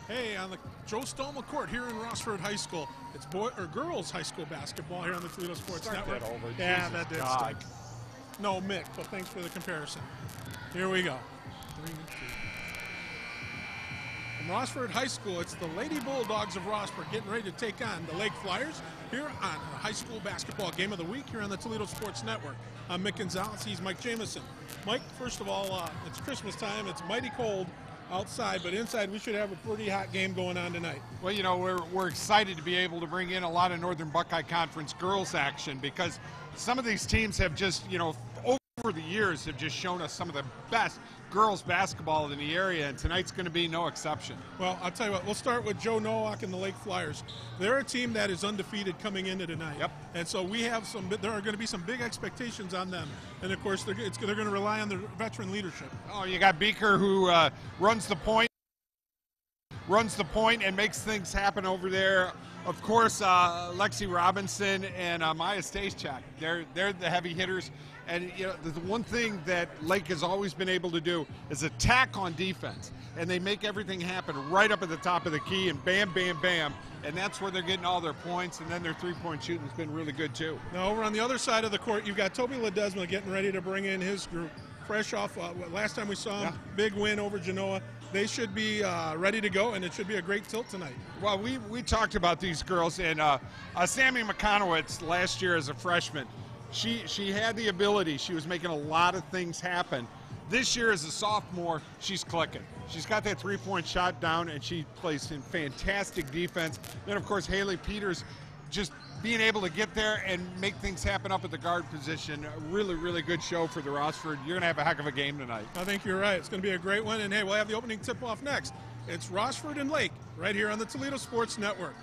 Hey, on the Joe Stolma court here in Rossford High School, it's girls high school basketball here on the Toledo Sports Network. That over. Yeah, Jesus that did God. stink. No, Mick, but thanks for the comparison. Here we go. 3, 2. From Rossford High School, it's the Lady Bulldogs of Rossford getting ready to take on the Lake Flyers here on our high school basketball game of the week here on the Toledo Sports Network. I'm Mick Gonzalez. He's Mike Jamison. Mike, first of all, it's Christmas time. It's mighty cold outside, but inside we should have a pretty hot game going on tonight. Well, you know, we're excited to be able to bring in a lot of Northern Buckeye Conference girls action because some of these teams have just, you know, over the years have just shown us some of the best girls basketball in the area, and tonight's going to be no exception. Well, I'll tell you what, we'll start with Joe Nowak and the Lake Flyers. They're a team that is undefeated coming into tonight. Yep. And so there are going to be some big expectations on them. And of course, they're going to rely on their veteran leadership. Oh, you got Beaker who runs the point and makes things happen over there. Of course, Lexi Robinson and Maya Stachak, they're the heavy hitters. And you know, the one thing that Lake has always been able to do is attack on defense, and they make everything happen right up at the top of the key, and bam, bam, bam, and that's where they're getting all their points. And then their three-point shooting has been really good too. Now over on the other side of the court, you've got Toby Ledesma getting ready to bring in his group, fresh off last time we saw him, big win over Genoa. They should be ready to go, and it should be a great tilt tonight. Well, we talked about these girls, and Sammy McConowitz last year as a freshman, she had the ability. She was making a lot of things happen. This year as a sophomore, she's clicking. She's got that three-point shot down, and she plays in fantastic defense. Then, of course, Haley Peters just being able to get there and make things happen up at the guard position. A really, really good show for the Rossford. You're going to have a heck of a game tonight. I think you're right. It's going to be a great one. And, hey, we'll have the opening tip-off next. It's Rossford and Lake right here on the Toledo Sports Network.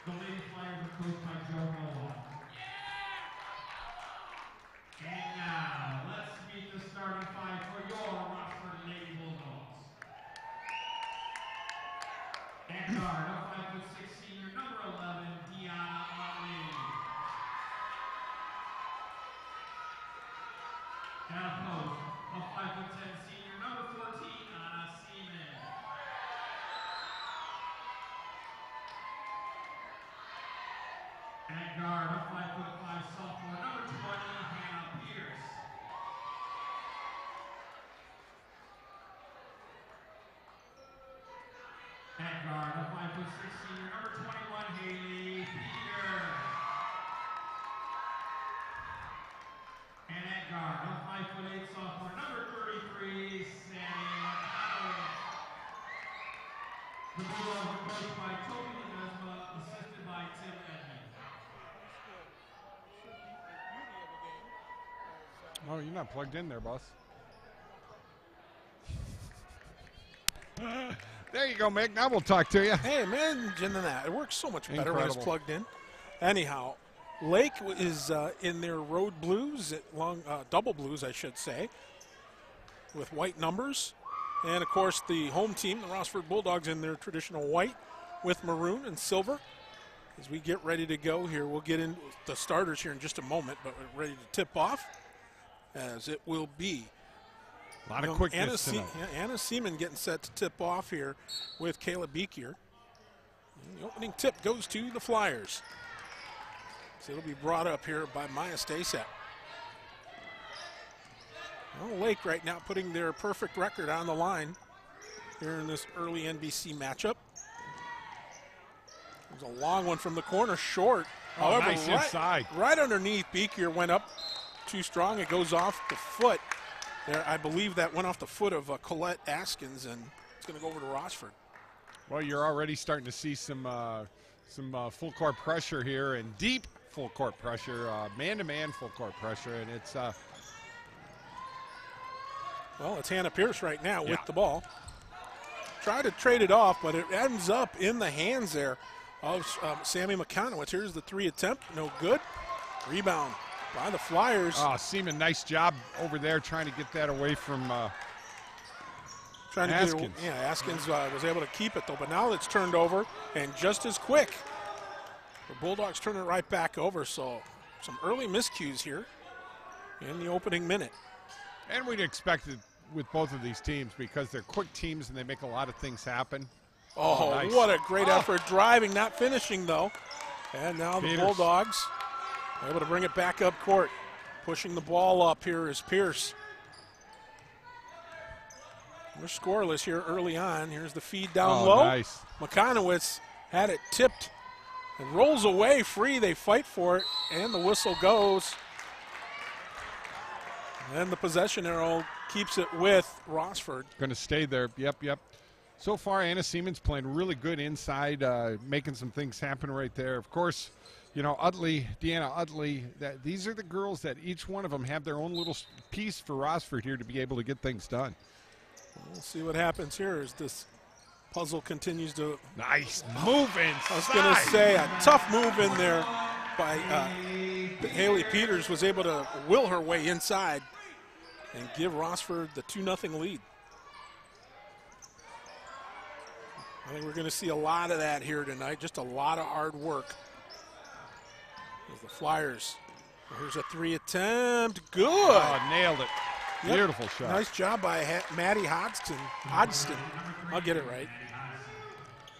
The Lady Flyers are coached by Joe Nowak. And now, let's meet the starting five for your Rossford Lady Bulldogs. At guard, a 5'6" senior, number 11, Deanna Motley. At post, a 5'10" senior, number 14, Anna Seaman. At guard, a 5'5" sophomore, number 20, Hannah Pierce. At guard, a 5'6" senior, number 21, Haley Peter. And at guard, a 5'8" sophomore, number 33, Sammy McConnell. The Bulldogs are coached by Toby Ledesma, assisted by Tim Edmond. Oh, you're not plugged in there, boss. There you go, Mick. Now we'll talk to you. Hey, man, than that. It works so much better when it's Incredible. plugged in. Anyhow, Lake is in their road blues, double blues, I should say, with white numbers. And, of course, the home team, the Rossford Bulldogs, in their traditional white with maroon and silver. As we get ready to go here, we'll get into the starters here in just a moment, but we're ready to tip off, as it will be A lot of quickness tonight. Anna Seaman getting set to tip off here with Kayla Beekier. And the opening tip goes to the Flyers. So it'll be brought up here by Maya Stasak. Well, Lake right now putting their perfect record on the line here in this early NBC matchup. There's a long one from the corner, short. Oh, However, nice inside. Right underneath, Beekier went up too strong. It goes off the foot. There, I believe that went off the foot of Colette Askins, and it's going to go over to Rossford. Well, you're already starting to see some full court pressure here, and deep full court pressure, man-to-man full court pressure, and it's well, it's Hannah Pierce right now with the ball. Try to trade it off, but it ends up in the hands there of Sammy McConowitz. Here's the three attempt, no good. Rebound by the Flyers. Oh, Seaman, nice job over there trying to get that away from Askins. Askins was able to keep it though, but now it's turned over and just as quick. The Bulldogs turn it right back over, so some early miscues here in the opening minute. And we'd expect it with both of these teams because they're quick teams and they make a lot of things happen. Oh, nice. What a great effort driving, not finishing though. And now the Peters. Bulldogs able to bring it back up court. Pushing the ball up here is Pierce. We're scoreless here early on. Here's the feed down low. Nice. McConowitz had it tipped. It rolls away free. They fight for it, and the whistle goes. And the possession arrow keeps it with Rossford. Going to stay there. Yep. So far, Anna Seaman's playing really good inside, making some things happen right there. Of course, you know, Deanna Utley, these are the girls that each one of them have their own little piece for Rossford here to be able to get things done. We'll see what happens here as this puzzle continues to. Nice move inside. I was going to say a tough move in there by Haley Peters, was able to will her way inside and give Rossford the 2-0 lead. I think we're going to see a lot of that here tonight, just a lot of hard work. As the Flyers, here's a three attempt, good. Oh, nailed it. Yep. Beautiful shot. Nice job by Maddie Hodgson. I'll get it right.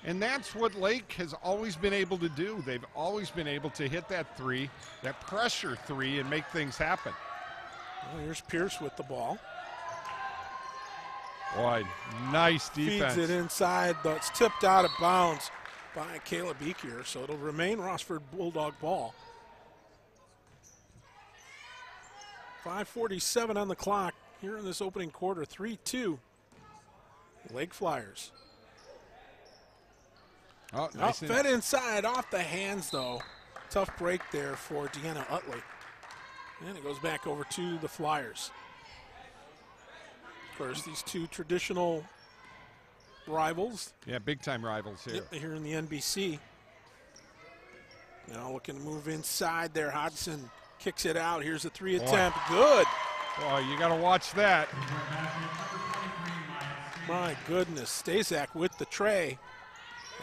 And that's what Lake has always been able to do. They've always been able to hit that three, that pressure three, and make things happen. Well, here's Pierce with the ball. Boy, nice defense. Feeds it inside, but it's tipped out of bounds by Kayla Beekier, so it'll remain Rossford Bulldog ball. 5:47 on the clock here in this opening quarter. 3-2. Lake Flyers. Oh, nice. Fed inside, off the hands though. Tough break there for Deanna Utley. And it goes back over to the Flyers. Of course, these two traditional rivals. Yeah, big-time rivals here. Yep, here in the NBC. Now looking to move inside there. Hodgson kicks it out. Here's a three attempt. Good. Boy, you got to watch that. My goodness. Stasak with the tray.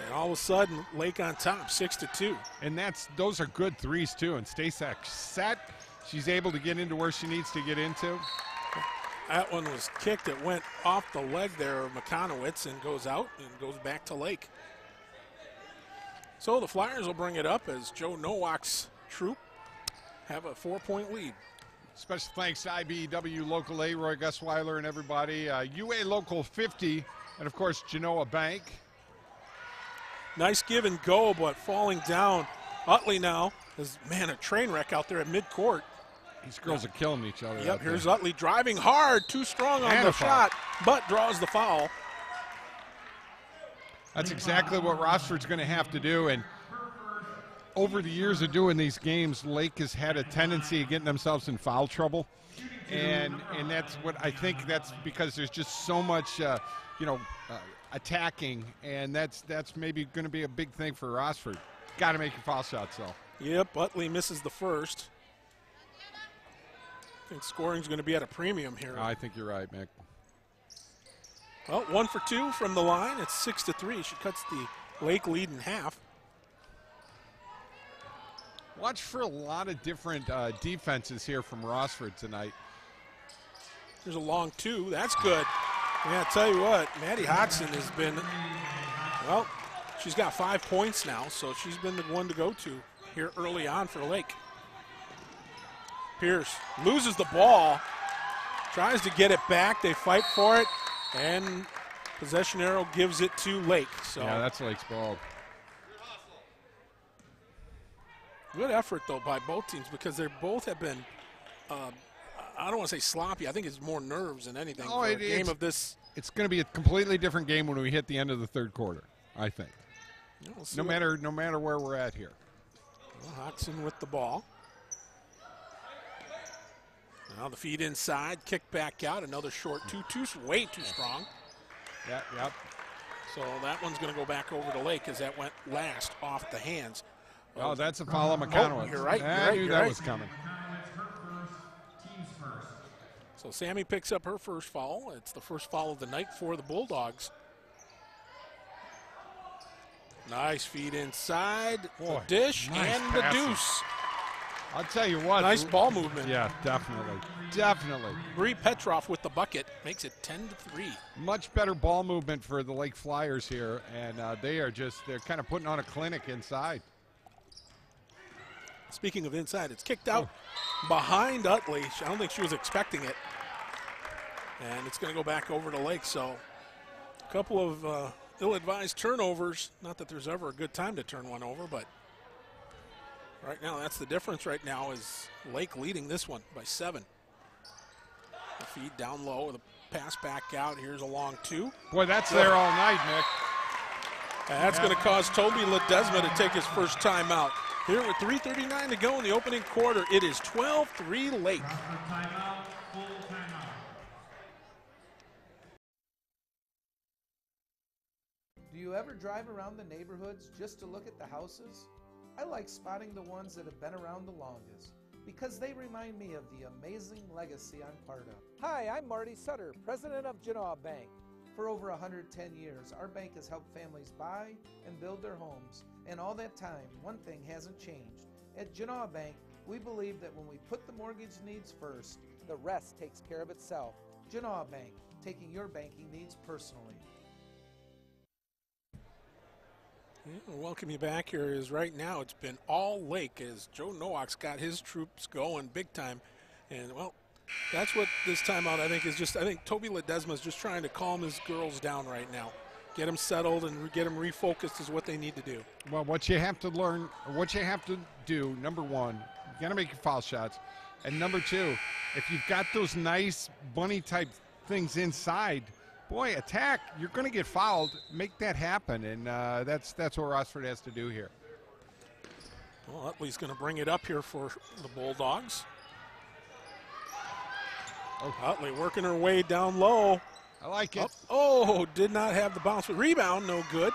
And all of a sudden, Lake on top, 6-2. And those are good threes, too. And Stasak set. She's able to get into where she needs to get into. That one was kicked. It went off the leg there of McConowitz and goes out and goes back to Lake. So the Flyers will bring it up as Joe Nowak's troop have a 4-point lead. Special thanks to IBEW Local A, Roy Gusweiler and everybody. UA Local 50, and of course, Genoa Bank. Nice give and go, but falling down. Utley now is, man, a train wreck out there at midcourt. These girls are killing each other. Yep, here's Utley driving hard, too strong on the shot, but draws the foul. That's exactly what Rossford's going to have to do. And over the years of doing these games, Lake has had a tendency of getting themselves in foul trouble. and that's what I think. That's because there's just so much, attacking, and that's maybe going to be a big thing for Rossford. Got to make your foul shots, though. Yep, Utley misses the first. I think scoring's going to be at a premium here. I think you're right, Mick. Well, 1 for 2 from the line. It's 6-3. She cuts the Lake lead in half. Watch for a lot of different defenses here from Rossford tonight. There's a long 2. That's good. Yeah, I tell you what, Maddie Hodgson has been, well, she's got 5 points now, so she's been the one to go to here early on for Lake. Pierce loses the ball, tries to get it back. They fight for it, and possession arrow gives it to Lake. So yeah, that's Lake's ball. Good effort, though, by both teams because they both have been, I don't want to say sloppy. I think it's more nerves than anything for a game of this. It's going to be a completely different game when we hit the end of the third quarter, I think. No matter where we're at here. Well, Hodgson with the ball. Now the feed inside, kick back out, another short 2-2, way too strong. Yep. So that one's going to go back over to Lake as that went last off the hands. Oh, that's a foul on McConaughey. You're right. I knew that was coming. So Sammy picks up her first foul. It's the first foul of the night for the Bulldogs. Nice feed inside, the dish, nice and passing. the deuce. I'll tell you what. Nice ball movement. Yeah, definitely. Bree Petroff with the bucket makes it 10-3. Much better ball movement for the Lake Flyers here, and they're kind of putting on a clinic inside. Speaking of inside, it's kicked out behind Utley. I don't think she was expecting it. And it's going to go back over to Lake. So a couple of ill-advised turnovers. Not that there's ever a good time to turn one over, but right now that's the difference right now is Lake leading this one by 7. The feed down low, the pass back out. Here's a long 2. Boy, that's there all night, Nick. And that's going to cause Toby Ledesma to take his first time out. Here with 3:39 to go in the opening quarter, it is 12-3 Lake. Do you ever drive around the neighborhoods just to look at the houses? I like spotting the ones that have been around the longest because they remind me of the amazing legacy I'm part of. Hi, I'm Marty Sutter, president of Genoa Bank. For over 110 years, our bank has helped families buy and build their homes. And all that time, one thing hasn't changed. At Genoa Bank, we believe that when we put the mortgage needs first, the rest takes care of itself. Genoa Bank, taking your banking needs personally. Yeah, we'll welcome you back here. Is right now it's been all Lake as Joe Nowak's got his troops going big time. And, well, that's what this timeout I think is just, I think Toby Ledesma is just trying to calm his girls down right now. Get them settled and get them refocused is what they need to do. Well, what you have to learn, what you have to do, number one, you got to make your foul shots. And number two, if you've got those nice bunny-type things inside, boy, attack, you're going to get fouled. Make that happen, and that's what Rossford has to do here. Well, Utley's going to bring it up here for the Bulldogs. Utley working her way down low. I like it. Oh, did not have the bounce. But rebound, no good.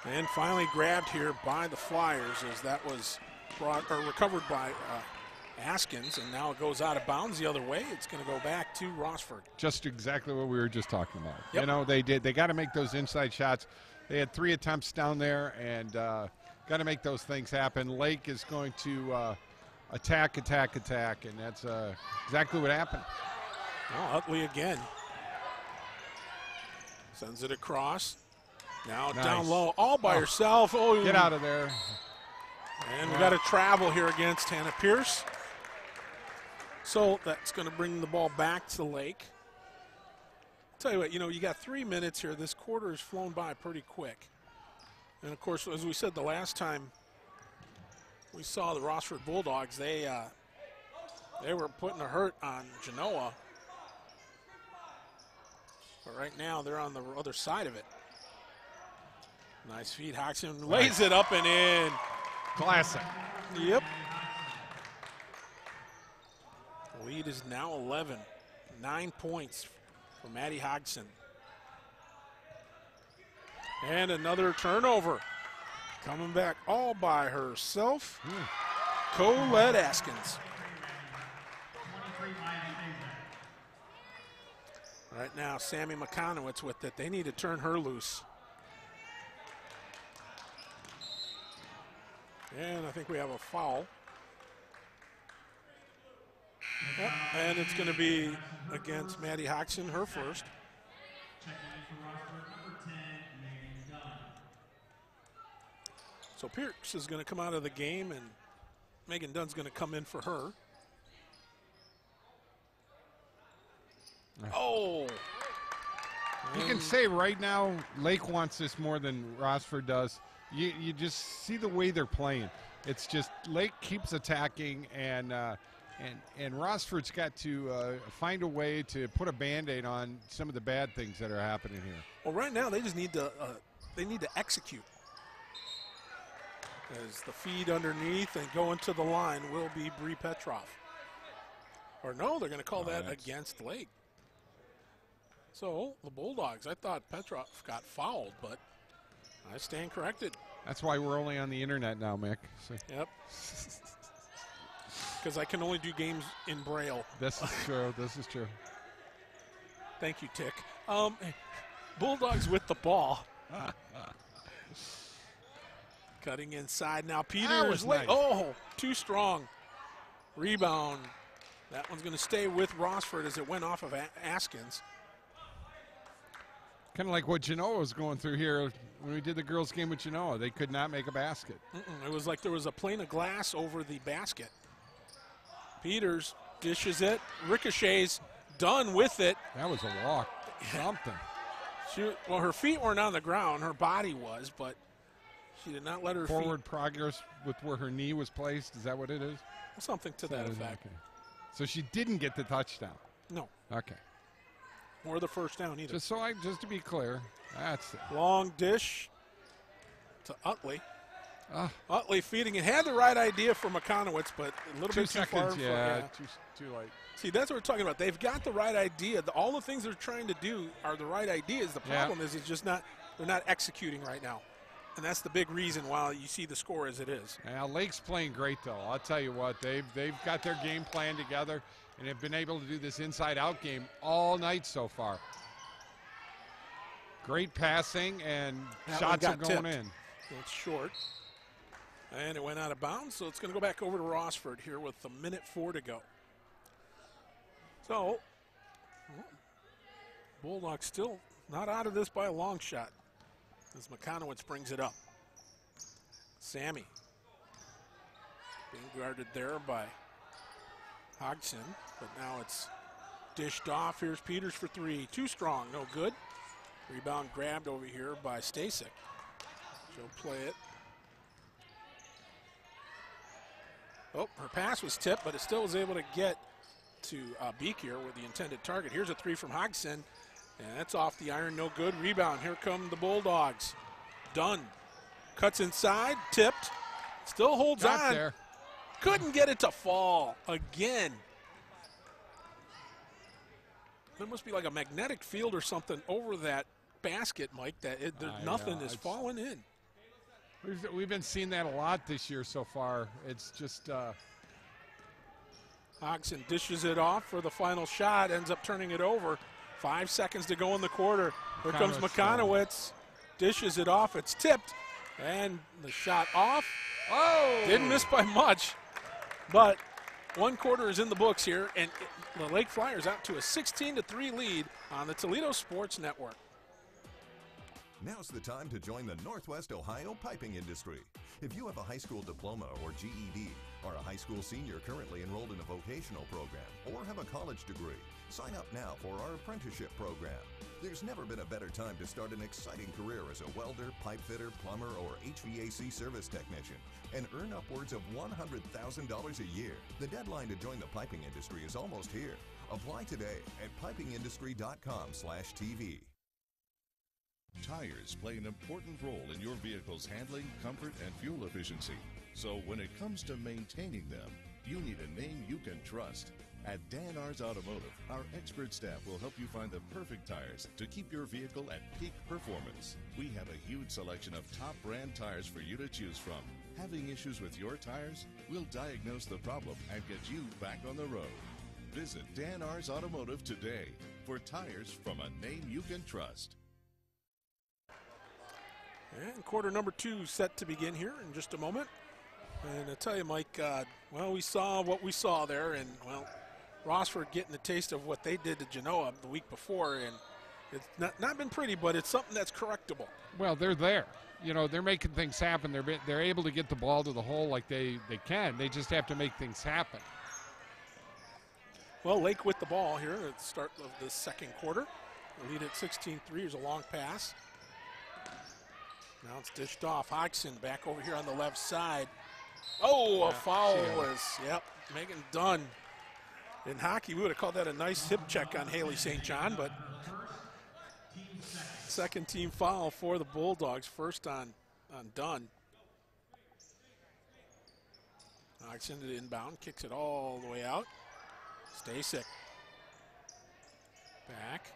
And finally grabbed here by the Flyers as that was recovered by Askins, and now it goes out of bounds the other way. It's going to go back to Rossford. Just exactly what we were just talking about. Yep. You know, they got to make those inside shots. They had 3 attempts down there, and got to make those things happen. Lake is going to attack, and that's exactly what happened. Well, Utley again. Sends it across. Now nice. Down low, all by herself. Oh, get out of there. And we got to travel here against Hannah Pierce. So that's going to bring the ball back to Lake. Tell you what, you got 3 minutes here. This quarter has flown by pretty quick. And, of course, as we said the last time we saw the Rossford Bulldogs, they were putting a hurt on Genoa. But right now they're on the other side of it. Nice feed. Hodgson lays it up and in. Classic. Yep. Lead is now 11. 9 points for Maddie Hodgson. And another turnover. Coming back all by herself. Colette Askins. Right now, Sammy McConowitz with it. They need to turn her loose. And I think we have a foul. Yep, and it's going to be against Maddie Hodgson, her first. So Pierce is going to come out of the game, and Megan Dunn's going to come in for her. Oh! You can say right now Lake wants this more than Rossford does. You just see the way they're playing. It's just Lake keeps attacking, and Rossford's got to find a way to put a Band-Aid on some of the bad things that are happening here. Well, right now they just need to execute. As the feed underneath and going to the line will be Bree Petroff. Or no, they're going to call that against Lake. So the Bulldogs, I thought Petroff got fouled, but I stand corrected. That's why we're only on the internet now, Mick. So. Yep. Because I can only do games in Braille. This is true. This is true. Thank you, Tick. Bulldogs with the ball. Cutting inside now. Peters. Nice. Oh, too strong. Rebound. That one's going to stay with Rossford as it went off of Askins. Kind of like what Genoa was going through here when we did the girls' game with Genoa. They could not make a basket. It was like there was a plane of glass over the basket. Peters dishes it. Ricochets. Done with it. That was a walk. Something. Well, her feet weren't on the ground. Her body was, but she did not let her forward progress with where her knee was placed. Is that what it is? Something to that effect. Okay. So she didn't get the touchdown. No. Okay. Or the first down either. Just to be clear, that's it. Long dish to Utley. Utley feeding it. Had the right idea for McConowitz, but a little bit too far. Yeah, too late. See, that's what we're talking about. They've got the right idea. All the things they're trying to do are the right ideas. The problem is it's just not. They're not executing right now. And that's the big reason why you see the score as it is. Now, Lake's playing great, though. I'll tell you what, they've got their game plan together and have been able to do this inside-out game all night so far. Great passing, and shots are going in. It's short. And it went out of bounds, so it's going to go back over to Rossford here with 1:04 to go. So, Bulldogs still not out of this by a long shot as McConowitz brings it up. Sammy being guarded there by Hodgson, but now it's dished off. Here's Peters for three. Too strong, no good. Rebound grabbed over here by Stasek. She'll play it. Oh, her pass was tipped, but it still was able to get to Beek here with the intended target. Here's a three from Hodgson, and that's off the iron, no good. Rebound, here come the Bulldogs. Dunn cuts inside, tipped, still holds on. There. Couldn't get it to fall again. There must be like a magnetic field or something over that basket, Mike, that nothing is falling in. We've been seeing that a lot this year so far. It's just Hodgson dishes it off for the final shot, ends up turning it over. 5 seconds to go in the quarter. Here comes McConowitz, dishes it off. It's tipped, and the shot off. Oh! Didn't miss by much, but one quarter is in the books here, and the Lake Flyers out to a 16-3 lead on the Toledo Sports Network. Now's the time to join the Northwest Ohio piping industry. If you have a high school diploma or GED, are a high school senior currently enrolled in a vocational program, or have a college degree, sign up now for our apprenticeship program. There's never been a better time to start an exciting career as a welder, pipe fitter, plumber, or HVAC service technician and earn upwards of $100,000 a year. The deadline to join the piping industry is almost here. Apply today at pipingindustry.com/TV. Tires play an important role in your vehicle's handling, comfort, and fuel efficiency. So when it comes to maintaining them, you need a name you can trust. At Dan R's Automotive, our expert staff will help you find the perfect tires to keep your vehicle at peak performance. We have a huge selection of top brand tires for you to choose from. Having issues with your tires? We'll diagnose the problem and get you back on the road. Visit Dan R's Automotive today for tires from a name you can trust. And quarter number 2 set to begin here in just a moment. And I tell you, Mike, well, we saw what we saw there, and, well, Rossford getting a taste of what they did to Genoa the week before, and it's not been pretty, but it's something that's correctable. Well, they're there. You know, they're making things happen. They're able to get the ball to the hole like they can. They just have to make things happen. Well, Lake with the ball here at the start of the second quarter. The lead at 16-3. Here's a long pass. Now it's dished off. Hodgson back over here on the left side. Oh, a foul was, yep, Megan Dunn. In hockey, we would have called that a nice hip check on Haley St. John, but second team foul for the Bulldogs, first on Dunn. Hodgson to the inbound, kicks it all the way out. Stasek. Back.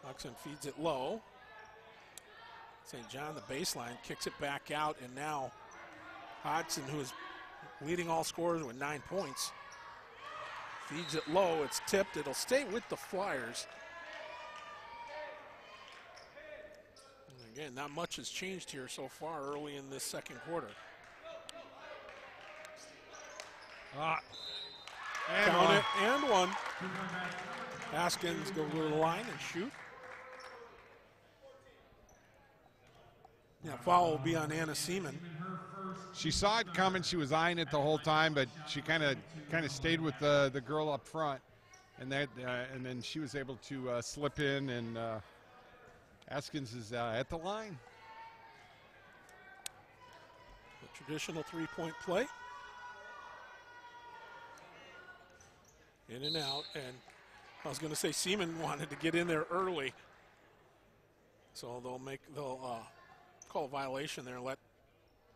Hodgson feeds it low. St. John, the baseline, kicks it back out, and now Hodgson, who is leading all scorers with 9 points, feeds it low. It's tipped. It'll stay with the Flyers. And again, not much has changed here so far early in this second quarter. Count it, and one. Haskins go to the line and shoot. Yeah, foul will be on Anna Seaman. She saw it coming. She was eyeing it the whole time, but she kind of stayed with the girl up front, and then she was able to slip in, and Haskins is at the line. The traditional three-point play. In and out, and I was going to say Seaman wanted to get in there early, so they'll call a violation there and let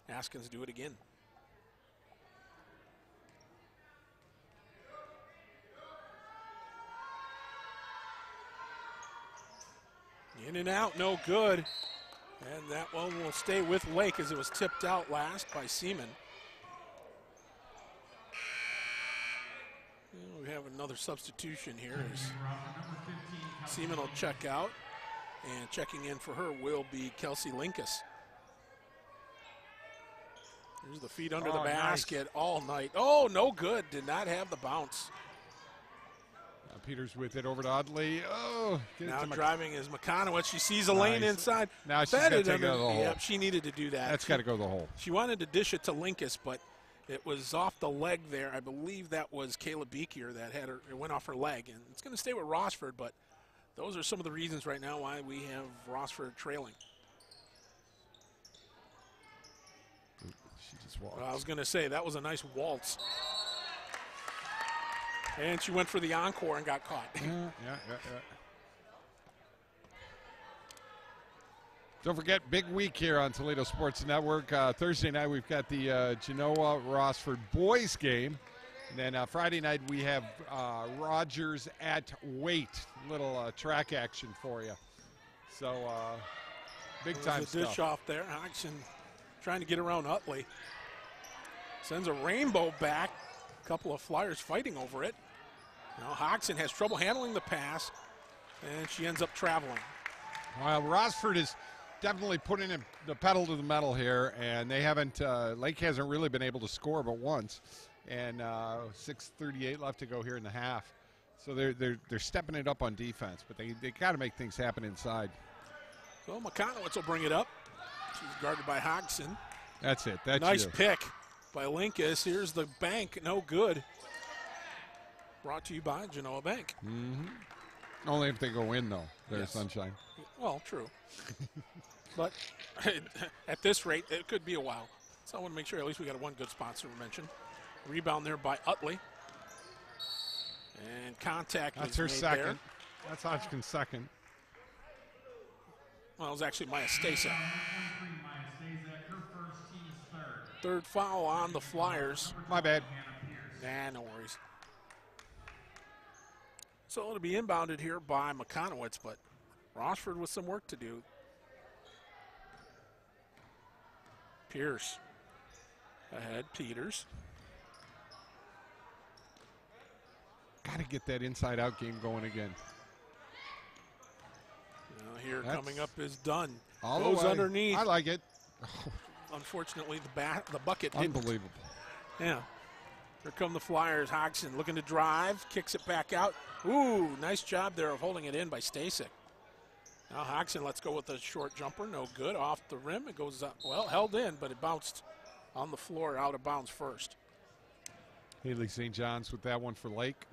Haskins do it again. In and out, no good. And that one will stay with Lake as it was tipped out last by Seaman. And we have another substitution here as Seaman will check out. And checking in for her will be Kelsey Linkus. Here's the feet under the basket nice. All night. Oh, no good. Did not have the bounce. Peters with it over to Audley. Oh, now driving is McConowitz. She sees a lane inside. Now she's got to take it to the hole. Yep, she needed to do that. That's got to go to the hole. She wanted to dish it to Linkus, but it was off the leg there. I believe that was Kayla Beekier that had her. It went off her leg, and it's going to stay with Rossford, but those are some of the reasons right now why we have Rossford trailing. She just walked. Well, I was going to say, that was a nice waltz. And she went for the encore and got caught. Yeah. Don't forget, big week here on Toledo Sports Network. Thursday night, we've got the Genoa-Rossford boys game. And then Friday night, we have Rogers at Waite. Little track action for you. So, big-time stuff. Dish off there. Hodgson trying to get around Utley. Sends a rainbow back. A couple of Flyers fighting over it. Now Hodgson has trouble handling the pass, and she ends up traveling. Well, Rossford is definitely putting the pedal to the metal here, and they haven't. Lake hasn't really been able to score but once, and 6:38 left to go here in the half. So they're stepping it up on defense, but they got to make things happen inside. So McConowitz will bring it up. She's guarded by Hodgson. That's it. That's nice pick by Linkus. Here's the bank. No good. Brought to you by Genoa Bank. Mm-hmm. Only if they go in, though. There's sunshine. Well, true. But at this rate, it could be a while. So I want to make sure at least we got one good sponsor to mention. Rebound there by Utley. And contact That's was her made second. There. That's Hodgkin's second. Well, it was actually Maya Stasek. Third foul on the Flyers. My bad. Nah, no worries. So it'll be inbounded here by McConowitz, but Rossford with some work to do. Pierce ahead, Peters. Got to get that inside-out game going again. Now here coming up is Dunn. All Goes the way. underneath. I like it. Unfortunately, the bucket didn't. Unbelievable. Yeah. Here come the Flyers. Hodgson looking to drive, kicks it back out. Ooh, nice job there of holding it in by Stasek. Now Hodgson lets go with a short jumper. No good. Off the rim. It goes up. Well, held in, but it bounced on the floor out of bounds first. Haley St. John's with that one for Lake.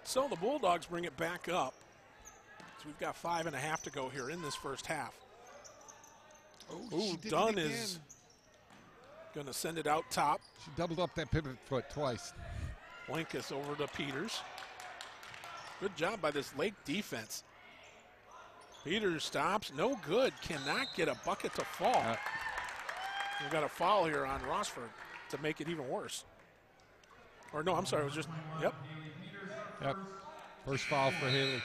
So the Bulldogs bring it back up. So we've got 5.5 to go here in this first half. Ooh, Dunn is going to send it out top. She doubled up that pivot foot twice. Linkus over to Peters. Good job by this Lake defense. Peters stops, no good. Cannot get a bucket to fall. We've got a foul here on Rossford to make it even worse. Or no, I'm sorry, it was just, yep. Yep. First foul for Haley.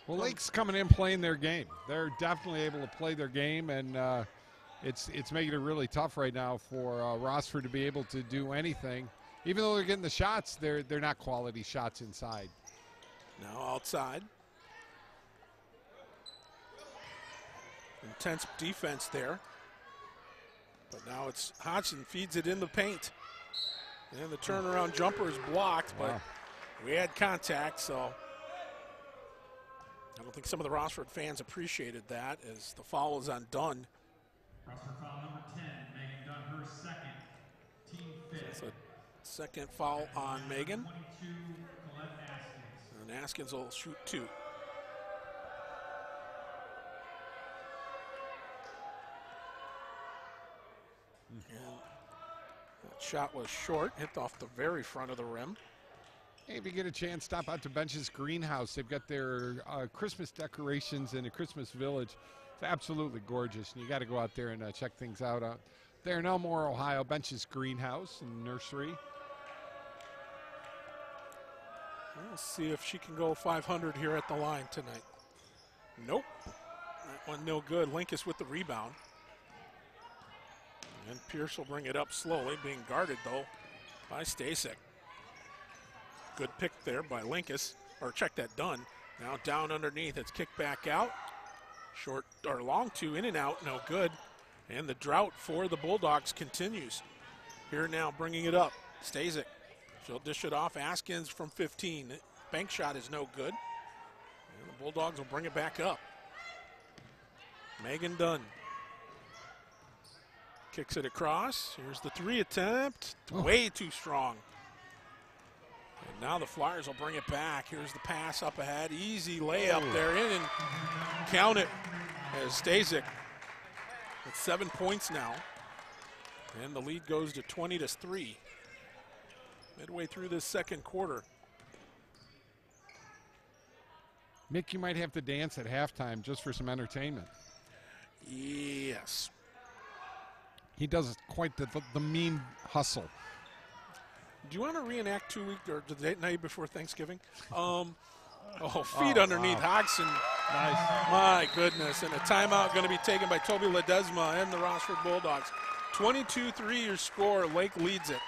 Well, Lake's coming in playing their game. They're definitely able to play their game, and it's making it really tough right now for Rossford to be able to do anything. Even though they're getting the shots, they're not quality shots inside. Now outside. Intense defense there. But now it's Hodgson feeds it in the paint. And the turnaround jumper is blocked, but we had contact, so I don't think some of the Rossford fans appreciated that as the foul is on Dunn. Rossford foul number 10, Megan Dunn, her second, team fifth. That's a second foul on Megan. 22, Colette Askins. And Askins will shoot 2. And that shot was short, hit off the very front of the rim. Hey, if you get a chance, stop out to Bench's Greenhouse. They've got their Christmas decorations in a Christmas village. It's absolutely gorgeous, and you got to go out there and check things out. There in Elmore, Ohio, Bench's Greenhouse and Nursery. We'll see if she can go 500 here at the line tonight. Nope. That one no good. Linkus with the rebound. And Pierce will bring it up slowly, being guarded, though, by Stasek. Good pick there by Linkus, or check that Dunn. Now down underneath, it's kicked back out. Short, or long 2, in and out, no good. And the drought for the Bulldogs continues. Here now bringing it up, Stasek. She'll dish it off, Askins from 15. Bank shot is no good. And the Bulldogs will bring it back up. Megan Dunn. Kicks it across. Here's the 3 attempt. Way too strong. And now the Flyers will bring it back. Here's the pass up ahead. Easy layup there in and count it as Stasek. It's 7 points now. And the lead goes to 20-3. Midway through this second quarter. Mick, you might have to dance at halftime just for some entertainment. Yes. He does quite the mean hustle. Do you want to reenact 2 weeks or the night before Thanksgiving? Feet underneath Hodgson. Nice. My goodness. And a timeout going to be taken by Toby Ledesma and the Rossford Bulldogs. 22-3 your score. Lake leads it.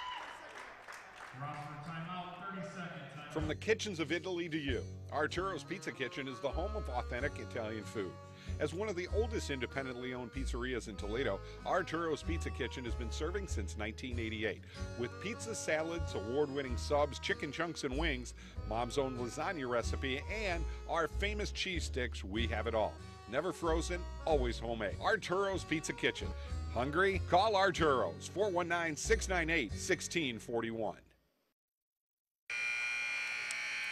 Rossford timeout, 30 seconds. From the kitchens of Italy to you, Arturo's Pizza Kitchen is the home of authentic Italian food. As one of the oldest independently owned pizzerias in Toledo, Arturo's Pizza Kitchen has been serving since 1988. With pizza, salads, award-winning subs, chicken chunks and wings, Mom's own lasagna recipe, and our famous cheese sticks, we have it all. Never frozen, always homemade. Arturo's Pizza Kitchen. Hungry? Call Arturo's, 419-698-1641.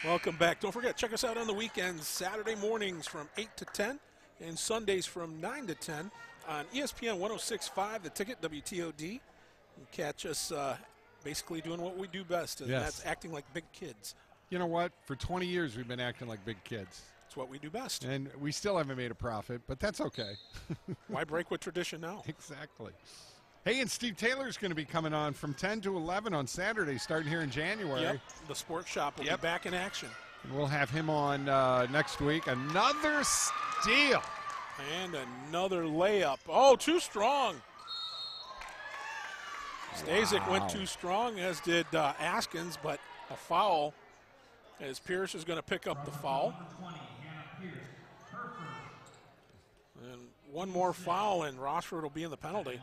Welcome back. Don't forget, check us out on the weekends, Saturday mornings from 8 to 10 and Sundays from 9 to 10 on ESPN 106.5, The Ticket, WTOD. You catch us basically doing what we do best, and that's acting like big kids. You know what? For 20 years, we've been acting like big kids. It's what we do best. And we still haven't made a profit, but that's okay. Why break with tradition now? Exactly. Hey, and Steve Taylor's going to be coming on from 10 to 11 on Saturday, starting here in January. Yep, the sports shop will be back in action. And we'll have him on next week. Another steal. And another layup. Oh, too strong. Stasic went too strong, as did Askins, but a foul, as Pierce is going to pick up the foul. And one more foul, and Rossford will be in the penalty.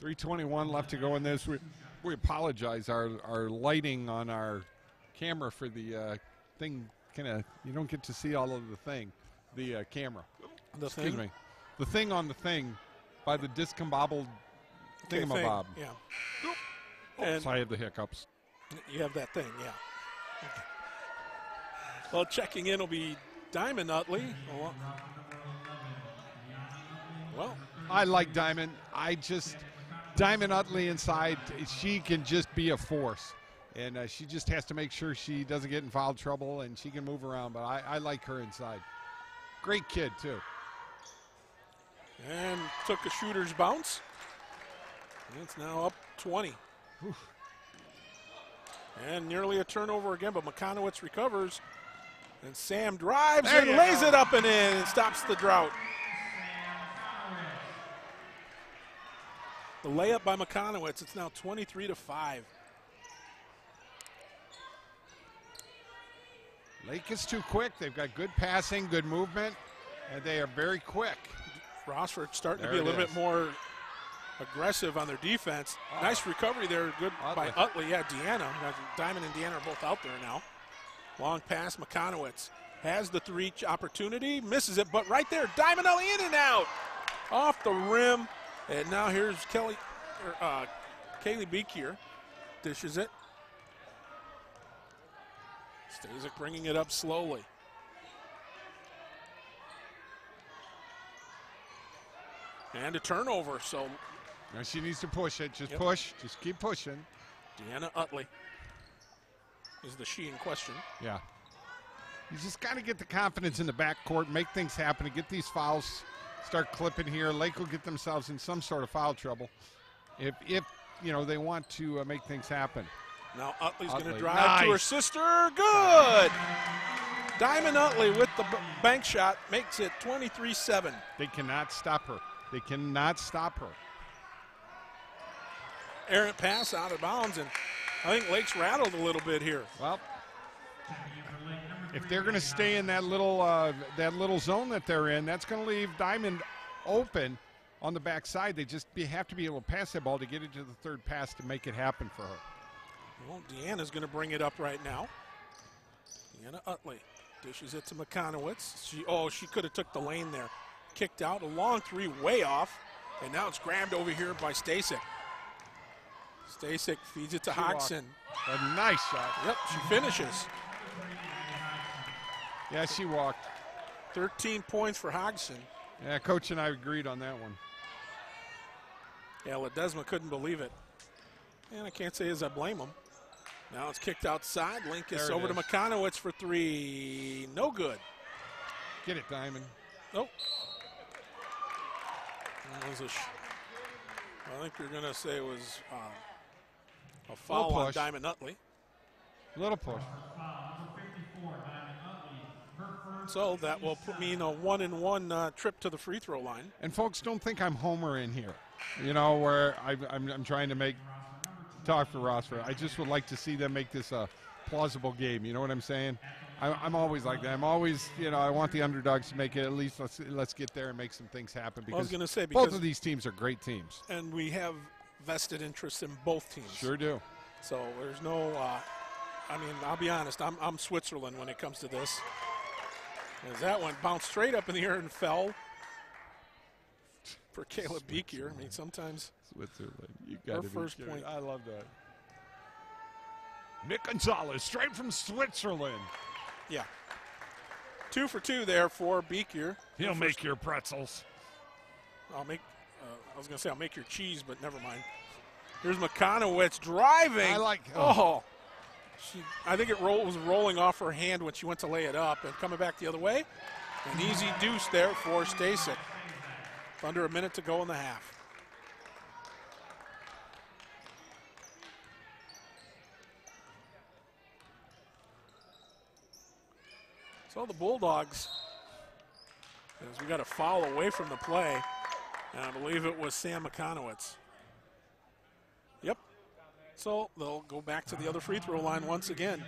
3:21 left to go in this. We apologize. Our lighting on our camera for the thing, you don't get to see all of the camera. Excuse me. The thing on the thing by the discombobbled thingamabob. Yeah. And so I have the hiccups. You have that thing, yeah. Okay. Well, checking in will be Diamond Utley. Well, I like Diamond. Diamond Utley inside, she can just be a force. And she just has to make sure she doesn't get in foul trouble, and she can move around. But I like her inside. Great kid, too. And took a shooter's bounce. And it's now up 20. Whew. And nearly a turnover again, but McConowitz recovers. And Sam drives and lays it up and in and stops the drought. The layup by McConowitz. It's now 23-5. Lake is too quick. They've got good passing, good movement, and they are very quick. Rossford starting to be a little bit more aggressive on their defense. Nice recovery there, good by Utley. Yeah, Deanna. Diamond and Deanna are both out there now. Long pass, McConowitz has the three opportunity, misses it, but right there, Diamond Utley in and out. Off the rim, and now here's Kaylee Beek here. Dishes it. Stasic bringing it up slowly. And a turnover, so. Now she needs to push it. Just push. Just keep pushing. Deanna Utley is the she in question. Yeah. You just got to get the confidence in the backcourt, make things happen, and get these fouls, start clipping here. Lake will get themselves in some sort of foul trouble if they want to make things happen. Now Utley's going to drive to her sister. Good. Diamond Utley with the bank shot makes it 23-7. They cannot stop her. They cannot stop her. Errant pass out of bounds, and I think Lake's rattled a little bit here. Well, if they're going to stay in that little zone that they're in, that's going to leave Diamond open on the backside. They just have to be able to pass that ball to get into the third pass to make it happen for her. Well, Deanna's going to bring it up right now. Deanna Utley dishes it to McConowitz. She could have took the lane there. Kicked out, a long three way off, and now it's grabbed over here by Stasic. Stasic feeds it to Hodgson. A nice shot. Yep, she finishes. Yeah, she walked. 13 points for Hodgson. Yeah, Coach and I agreed on that one. Yeah, Ledesma couldn't believe it. And I can't say as I blame him. Now it's kicked outside. Linkus over to McConowitz for three. No good. Get it, Diamond. Nope. I think you're going to say it was a foul on Diamond Utley. Little push. So that will put me in a 1-and-1 trip to the free throw line. And folks, don't think I'm Homer in here. Where I'm trying to talk for Rossford. I just would like to see them make this a plausible game. You know what I'm saying? I'm always like that. I'm always, I want the underdogs to make it. At least let's get there and make some things happen. Because I was going to say, both of these teams are great teams, and we have vested interest in both teams. Sure do. So there's no. I'll be honest. I'm Switzerland when it comes to this. As that one bounced straight up in the air and fell for Caleb Beekier. Sometimes Switzerland. You got her first point. I love that. Nick Gonzalez, straight from Switzerland. Yeah. 2 for 2 there for Beekier. He'll make your pretzels. I was going to say I'll make your cheese, but never mind. Here's McConowitz driving. I like. I think it was rolling off her hand when she went to lay it up, and coming back the other way. An easy deuce there for Stasek. Under a minute to go in the half. So the Bulldogs, as we got a foul away from the play, and I believe it was Sam McConowitz. Yep. So they'll go back to the other free throw line once again.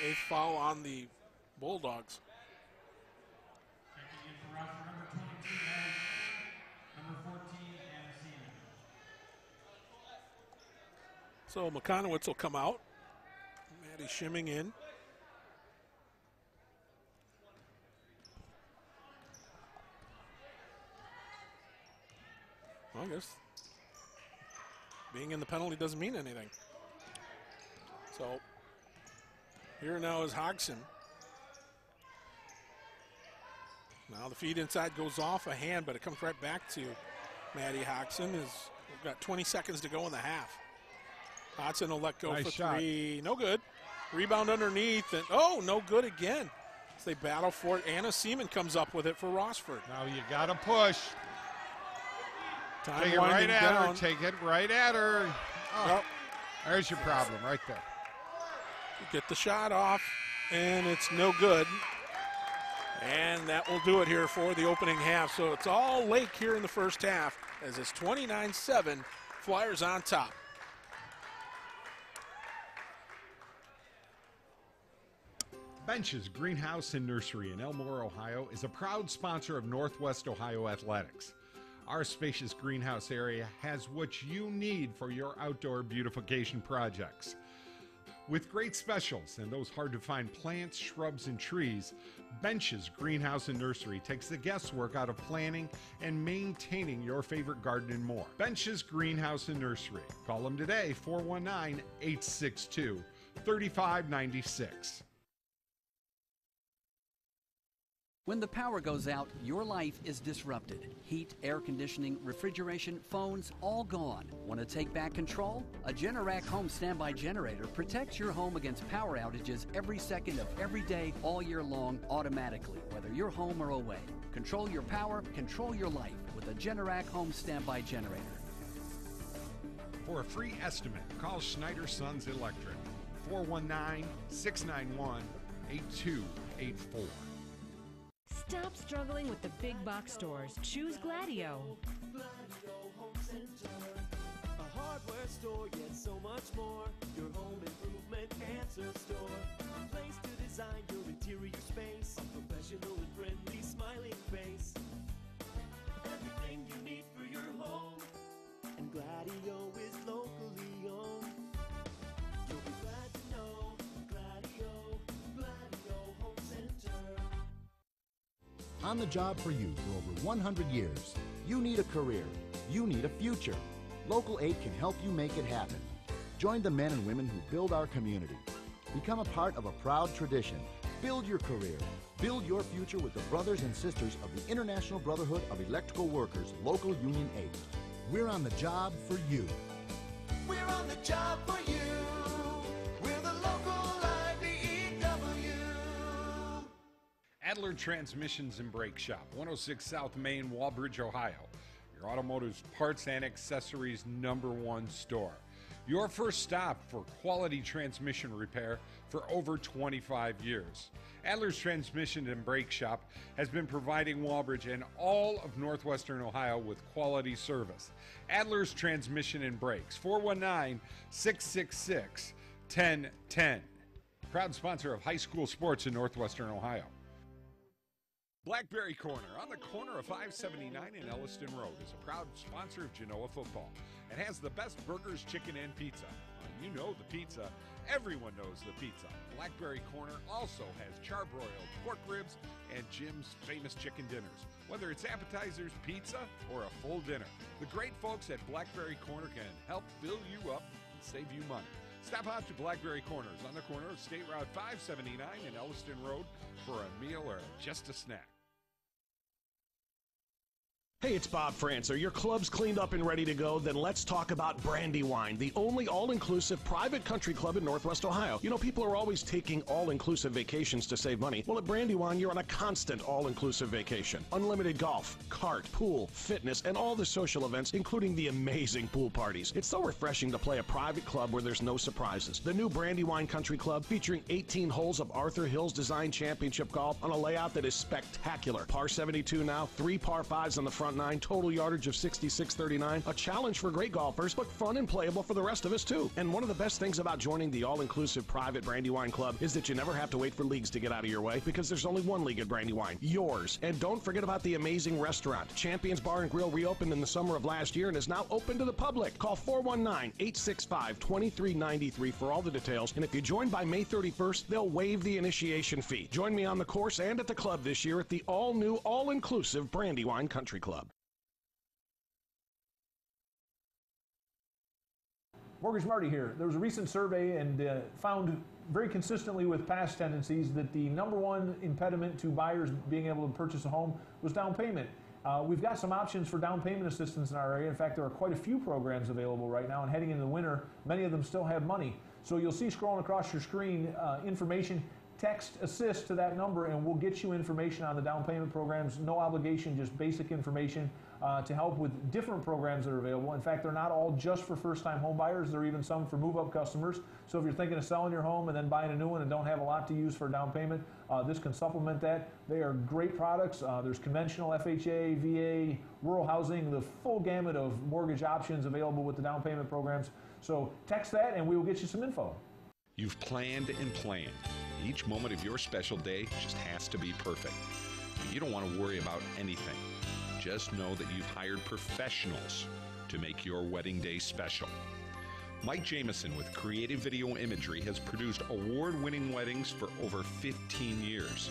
Eighth foul on the Bulldogs. So McConowitz will come out. Maddie shimming in. Well, I guess being in the penalty doesn't mean anything. So here now is Hodgson. Now the feed inside goes off a hand, but it comes right back to Maddie Hodgson. We've got 20 seconds to go in the half. Hodgson will let go nice for shot. three. No good. Rebound underneath, and oh, no good again. As they battle for it, Anna Seaman comes up with it for Rossford. Now you got to push. Time Take it right winding at down. her. Take it right at her. Oh, Well, there's your problem right there. get the shot off, and it's no good. And that will do it here for the opening half. So it's all Lake here in the first half, as it's 29-7, Flyers on top. Bench's Greenhouse and Nursery in Elmore, Ohio is a proud sponsor of Northwest Ohio Athletics. Our spacious greenhouse area has what you need for your outdoor beautification projects. With great specials and those hard-to-find plants, shrubs, and trees, Bench's Greenhouse and Nursery takes the guesswork out of planning and maintaining your favorite garden and more. Bench's Greenhouse and Nursery. Call them today, 419-862-3596. When the power goes out, your life is disrupted. Heat, air conditioning, refrigeration, phones, all gone. Want to take back control? A Generac home standby generator protects your home against power outages every second of every day, all year long, automatically, whether you're home or away. Control your power, control your life with a Generac home standby generator. For a free estimate, call Schneider Sons Electric, 419-691-8284. Stop struggling with the big box stores. Choose Gladio. A hardware store, yet so much more. Your home improvement answer store. A place to design your interior space. A professional and friendly smiling face. Everything you need for your home. And Gladio is locally owned. You'll be glad to know Gladio Home Center. On the job for you for over 100 years. You need a career. You need a future. Local 8 can help you make it happen. Join the men and women who build our community. Become a part of a proud tradition. Build your career. Build your future with the brothers and sisters of the International Brotherhood of Electrical Workers, Local Union 8. We're on the job for you. We're on the job for you. We're the local IBEW. Adler Transmissions and Brake Shop, 106 South Main, Walbridge, Ohio. Your automotive parts and accessories #1 store. Your first stop for quality transmission repair for over 25 years. Adler's Transmission and Brake Shop has been providing Walbridge and all of northwestern Ohio with quality service. Adler's Transmission and Brakes, 419-666-1010. Proud sponsor of high school sports in northwestern Ohio. Blackberry Corner on the corner of 579 and Elliston Road is a proud sponsor of Genoa football and has the best burgers, chicken, and pizza. You know the pizza. Everyone knows the pizza. Blackberry Corner also has charbroiled pork ribs and Jim's famous chicken dinners. Whether it's appetizers, pizza, or a full dinner, the great folks at Blackberry Corner can help fill you up and save you money. Stop out to Blackberry Corners on the corner of State Route 579 and Elliston Road for a meal or just a snack. Hey, it's Bob France. Are your clubs cleaned up and ready to go? Then let's talk about Brandywine, the only all-inclusive private country club in Northwest Ohio. You know, people are always taking all-inclusive vacations to save money. Well, at Brandywine, you're on a constant all-inclusive vacation. Unlimited golf, kart, pool, fitness, and all the social events, including the amazing pool parties. It's so refreshing to play a private club where there's no surprises. The new Brandywine Country Club, featuring 18 holes of Arthur Hills Design Championship golf on a layout that is spectacular. Par 72 now, 3 par 5s on the front 9, total yardage of 66.39, a challenge for great golfers, but fun and playable for the rest of us too. And one of the best things about joining the all-inclusive private Brandywine Club is that you never have to wait for leagues to get out of your way, because there's only one league at Brandywine, yours. And don't forget about the amazing restaurant. Champions Bar and Grill reopened in the summer of last year and is now open to the public. Call 419-865-2393 for all the details, and if you join by May 31st, they'll waive the initiation fee. Join me on the course and at the club this year at the all-new, all-inclusive Brandywine Country Club. Mortgage Marty here. There was a recent survey and found very consistently with past tendencies that the #1 impediment to buyers being able to purchase a home was down payment. We've got some options for down payment assistance in our area. In fact, there are quite a few programs available right now, and heading into the winter, many of them still have money. So you'll see scrolling across your screen information. Text assist to that number and we'll get you information on the down payment programs. No obligation, just basic information to help with different programs that are available. In fact, they're not all just for first-time home buyers. There are even some for move-up customers. So if you're thinking of selling your home and then buying a new one and don't have a lot to use for a down payment, this can supplement that. They are great products. There's conventional FHA, VA, rural housing, the full gamut of mortgage options available with the down payment programs. So text that and we will get you some info. You've planned and planned. Each moment of your special day just has to be perfect. You don't want to worry about anything. Just know that you've hired professionals to make your wedding day special. Mike Jameson with Creative Video Imagery has produced award-winning weddings for over 15 years.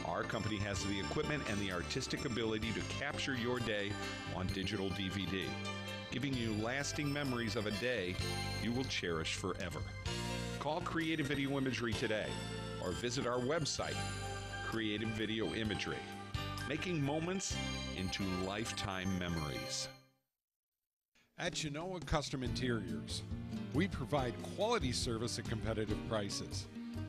Our company has the equipment and the artistic ability to capture your day on digital DVD, giving you lasting memories of a day you will cherish forever. Call Creative Video Imagery today or visit our website, Creative Video Imagery, making moments into lifetime memories. At Genoa Custom Interiors, we provide quality service at competitive prices.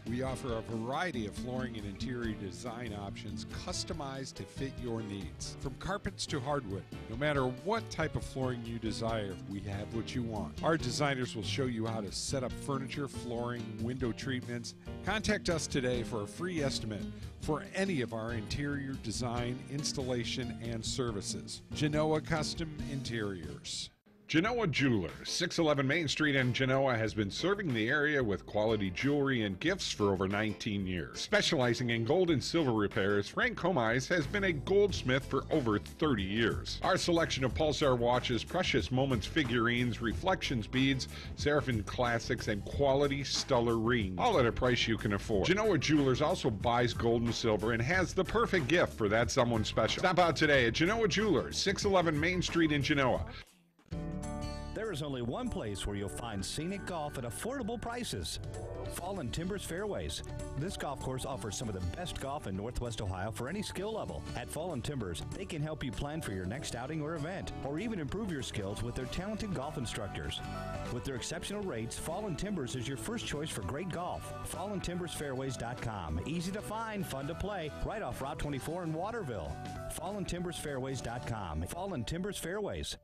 We offer a variety of flooring and interior design options customized to fit your needs. From carpets to hardwood, no matter what type of flooring you desire, we have what you want. Our designers will show you how to set up furniture, flooring, window treatments. Contact us today for a free estimate for any of our interior design, installation, and services. Genoa Custom Interiors. Genoa Jewelers, 611 Main Street in Genoa, has been serving the area with quality jewelry and gifts for over 19 years. Specializing in gold and silver repairs, Frank Comise has been a goldsmith for over 30 years. Our selection of Pulsar watches, Precious Moments figurines, Reflections beads, Seraphim classics, and quality Stellar rings, all at a price you can afford. Genoa Jewelers also buys gold and silver and has the perfect gift for that someone special. Stop out today at Genoa Jewelers, 611 Main Street in Genoa. There is only one place where you'll find scenic golf at affordable prices. Fallen Timbers Fairways. This golf course offers some of the best golf in Northwest Ohio for any skill level. At Fallen Timbers, they can help you plan for your next outing or event, or even improve your skills with their talented golf instructors. With their exceptional rates, Fallen Timbers is your first choice for great golf. FallenTimbersFairways.com. Easy to find, fun to play, right off Route 24 in Waterville. FallenTimbersFairways.com. Fallen Timbers Fairways.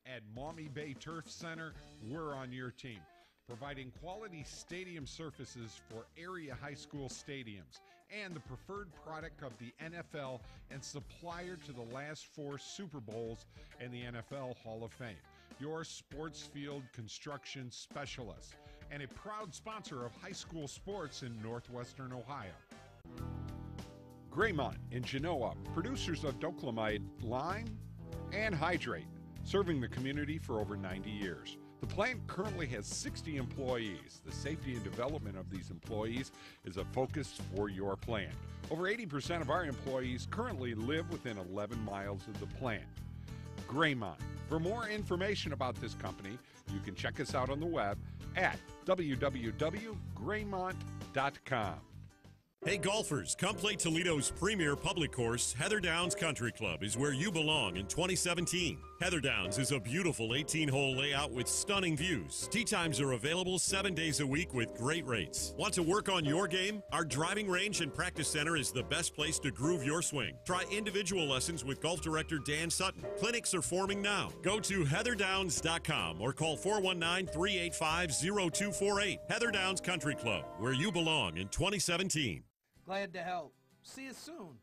At Maumee Bay Turf Center, we're on your team, providing quality stadium surfaces for area high school stadiums and the preferred product of the NFL and supplier to the last 4 Super Bowls and the NFL Hall of Fame. Your sports field construction specialist and a proud sponsor of high school sports in Northwestern Ohio. Graymont in Genoa, producers of Doclamide lime and hydrate, serving the community for over 90 years. The plant currently has 60 employees. The safety and development of these employees is a focus for your plant. Over 80% of our employees currently live within 11 miles of the plant. Graymont. For more information about this company, you can check us out on the web at www.graymont.com. Hey golfers, come play Toledo's premier public course. Heather Downs Country Club is where you belong in 2017. Heather Downs is a beautiful 18-hole layout with stunning views. Tee times are available 7 days a week with great rates. Want to work on your game? Our driving range and practice center is the best place to groove your swing. Try individual lessons with golf director Dan Sutton. Clinics are forming now. Go to heatherdowns.com or call 419-385-0248. Heather Downs Country Club, where you belong in 2017. Glad to help. See you soon.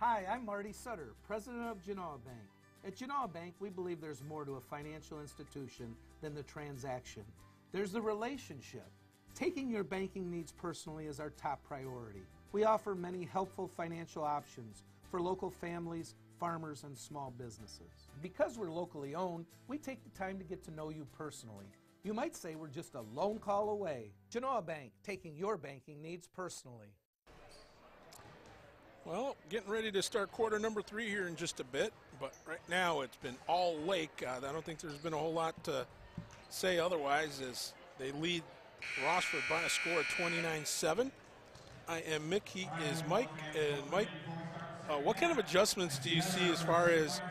Hi, I'm Marty Sutter, president of Genoa Bank. At Genoa Bank, we believe there's more to a financial institution than the transaction. There's the relationship. Taking your banking needs personally is our top priority. We offer many helpful financial options for local families, farmers, and small businesses. Because we're locally owned, we take the time to get to know you personally. You might say we're just a lone call away. Genoa Bank, taking your banking needs personally. Well, getting ready to start quarter number 3 here in just a bit, but right now it's been all Lake. I don't think there's been a whole lot to say otherwise as they lead Rossford by a score of 29-7. I am Mick, he is Mike, and Mike, what kind of adjustments do you see as far as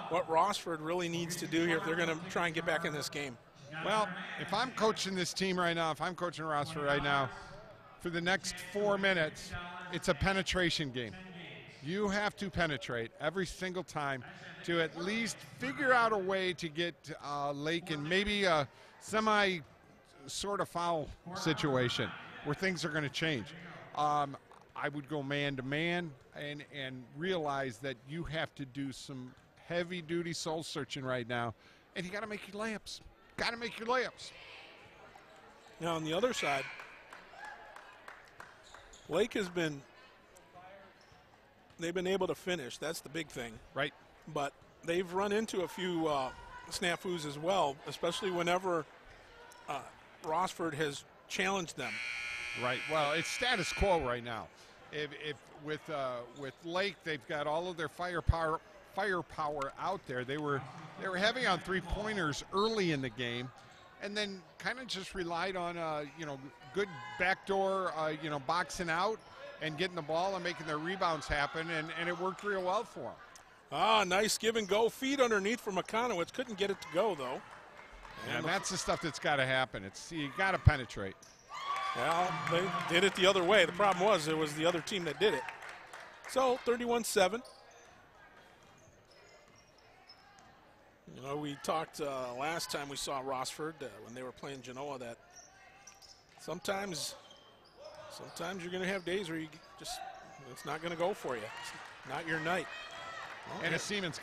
what Rossford really needs to do here if they're going to try and get back in this game? Well, if I'm coaching this team right now, if I'm coaching Rossford right now, for the next 4 minutes, it's a penetration game. You have to penetrate every single time to at least figure out a way to get Lake in maybe a semi sort of foul situation where things are going to change. I would go man-to-man and realize that you have to do some heavy-duty soul-searching right now, and you got to make your layups. Got to make your layups. Now, on the other side, Lake has been, they've been able to finish. That's the big thing. Right. But they've run into a few snafus as well, especially whenever Rossford has challenged them. Right. Well, it's status quo right now. If with Lake, they've got all of their firepower out there. They were heavy on three-pointers early in the game, and then kind of just relied on good backdoor boxing out and getting the ball and making their rebounds happen, and it worked real well for them. Ah, nice give and go feed underneath for McConowitz. Couldn't get it to go though. And that's the stuff that's got to happen. You got to penetrate. Well, they did it the other way. The problem was it was the other team that did it. So 31-7. We talked last time we saw Rossford when they were playing Genoa that sometimes you're going to have days where it's not going to go for you. It's not your night. Well, Anna Seaman's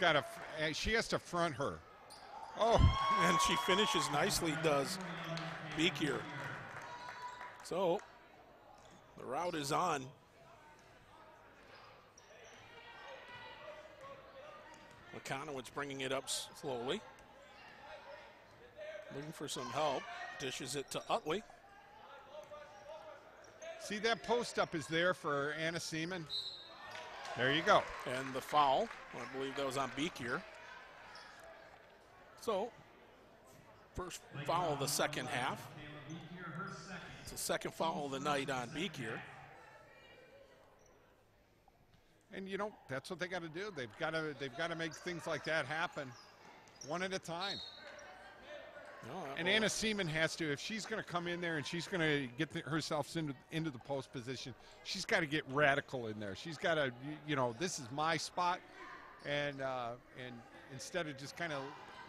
she has to front her. Oh, and she finishes nicely, does Beekier. So the route is on. McConowitz bringing it up slowly. Looking for some help. Dishes it to Utley. See, that post up is there for Anna Seaman. There you go. And the foul, I believe that was on Beekier. So, first foul of the second half. It's the second foul of the night on Beekier. And that's what they got to do. They've got to make things like that happen, one at a time. And Anna Seaman has to, if she's going to come in there and she's going to get herself into the post position, she's got to get radical in there. She's got to, this is my spot, and instead of just kind of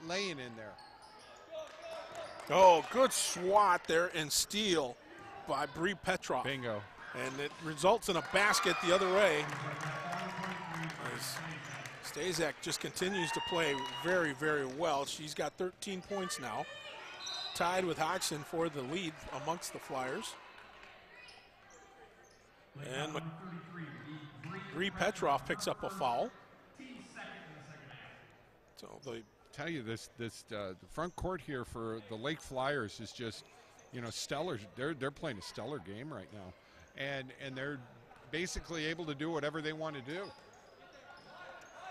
laying in there. Oh, good swat there and steal by Bree Petrov. Bingo. And it results in a basket the other way. As Stazak just continues to play very, very well. She's got 13 points now. Tied with Hodgson for the lead amongst the Flyers. And Bree Petrov picks up a foul. So they tell you the front court here for the Lake Flyers is just, stellar. They're playing a stellar game right now. And they're basically able to do whatever they want to do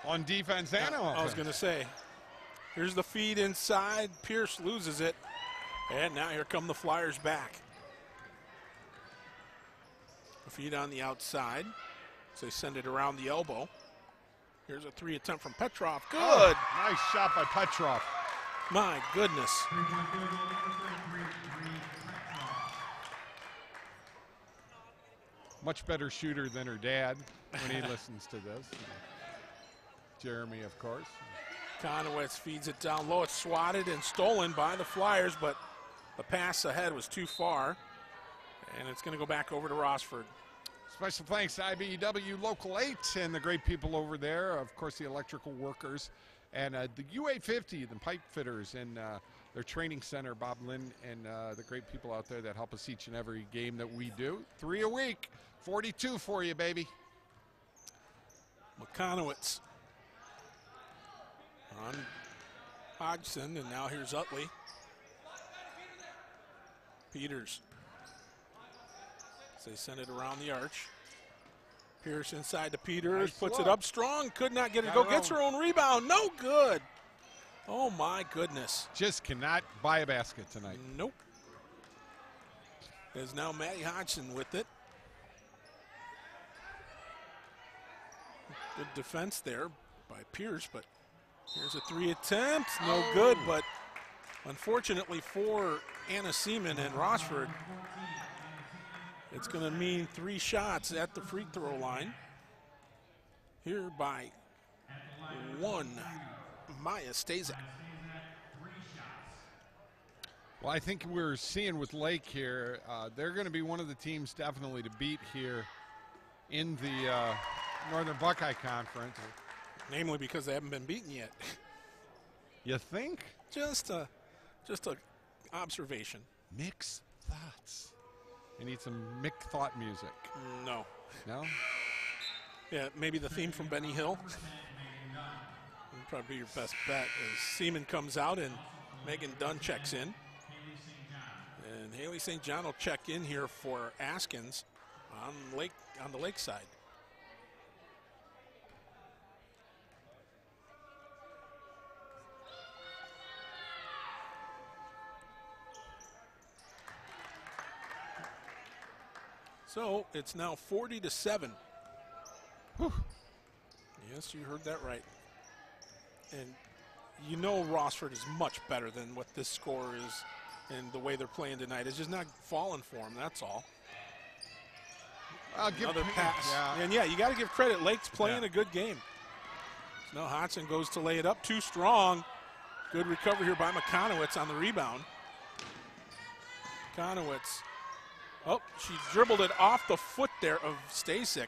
on defense and offense. I was going to say, here's the feed inside. Pierce loses it. And now here come the Flyers back. A feed on the outside. So they send it around the elbow. Here's a 3 attempt from Petrov. Good. Oh, nice shot by Petrov. My goodness. Much better shooter than her dad when he listens to this. Jeremy, of course. Conowitz feeds it down low. It's swatted and stolen by the Flyers, but the pass ahead was too far. And it's going to go back over to Rossford. Special thanks to IBEW Local 8 and the great people over there. Of course, the electrical workers and the U850, the pipe fitters, and their training center, Bob Lynn, and the great people out there that help us each and every game that we do. 3 a week, 42 for you, baby. McConowitz on Hodgson, and now here's Utley. Peters. They send it around the arch. Pierce inside to Peters, Nice puts look. it up strong, could not get it to go, gets her own rebound, no good. Oh my goodness. Just cannot buy a basket tonight. Nope. There's now Maddie Hodgson with it. Good defense there by Pierce, but here's a 3 attempt, no good, but unfortunately for Anna Seaman and Rossford, it's going to mean 3 shots at the free throw line. Here by 1, Maya Stazak. Well, I think we're seeing with Lake here, they're going to be one of the teams definitely to beat here in the Northern Buckeye Conference. Namely because they haven't been beaten yet. You think? Just a observation. Mixed thoughts. I need some Mick Thought music. No. No? Yeah, maybe the theme from Benny Hill. Would probably be your best bet as Seaman comes out and Megan Dunn checks in. And Haley St. John will check in here for Askins on the lakeside. So it's now 40-7. Whew. Yes, you heard that right. And you know Rossford is much better than what this score is, and the way they're playing tonight. It's just not falling for them, that's all. I'll give Another pass. Yeah. And yeah, you got to give credit. Lake's playing a good game. So now Hodgson goes to lay it up too strong. Good recovery here by McConowitz on the rebound. McConowitz. Oh, she dribbled it off the foot there of Stasek.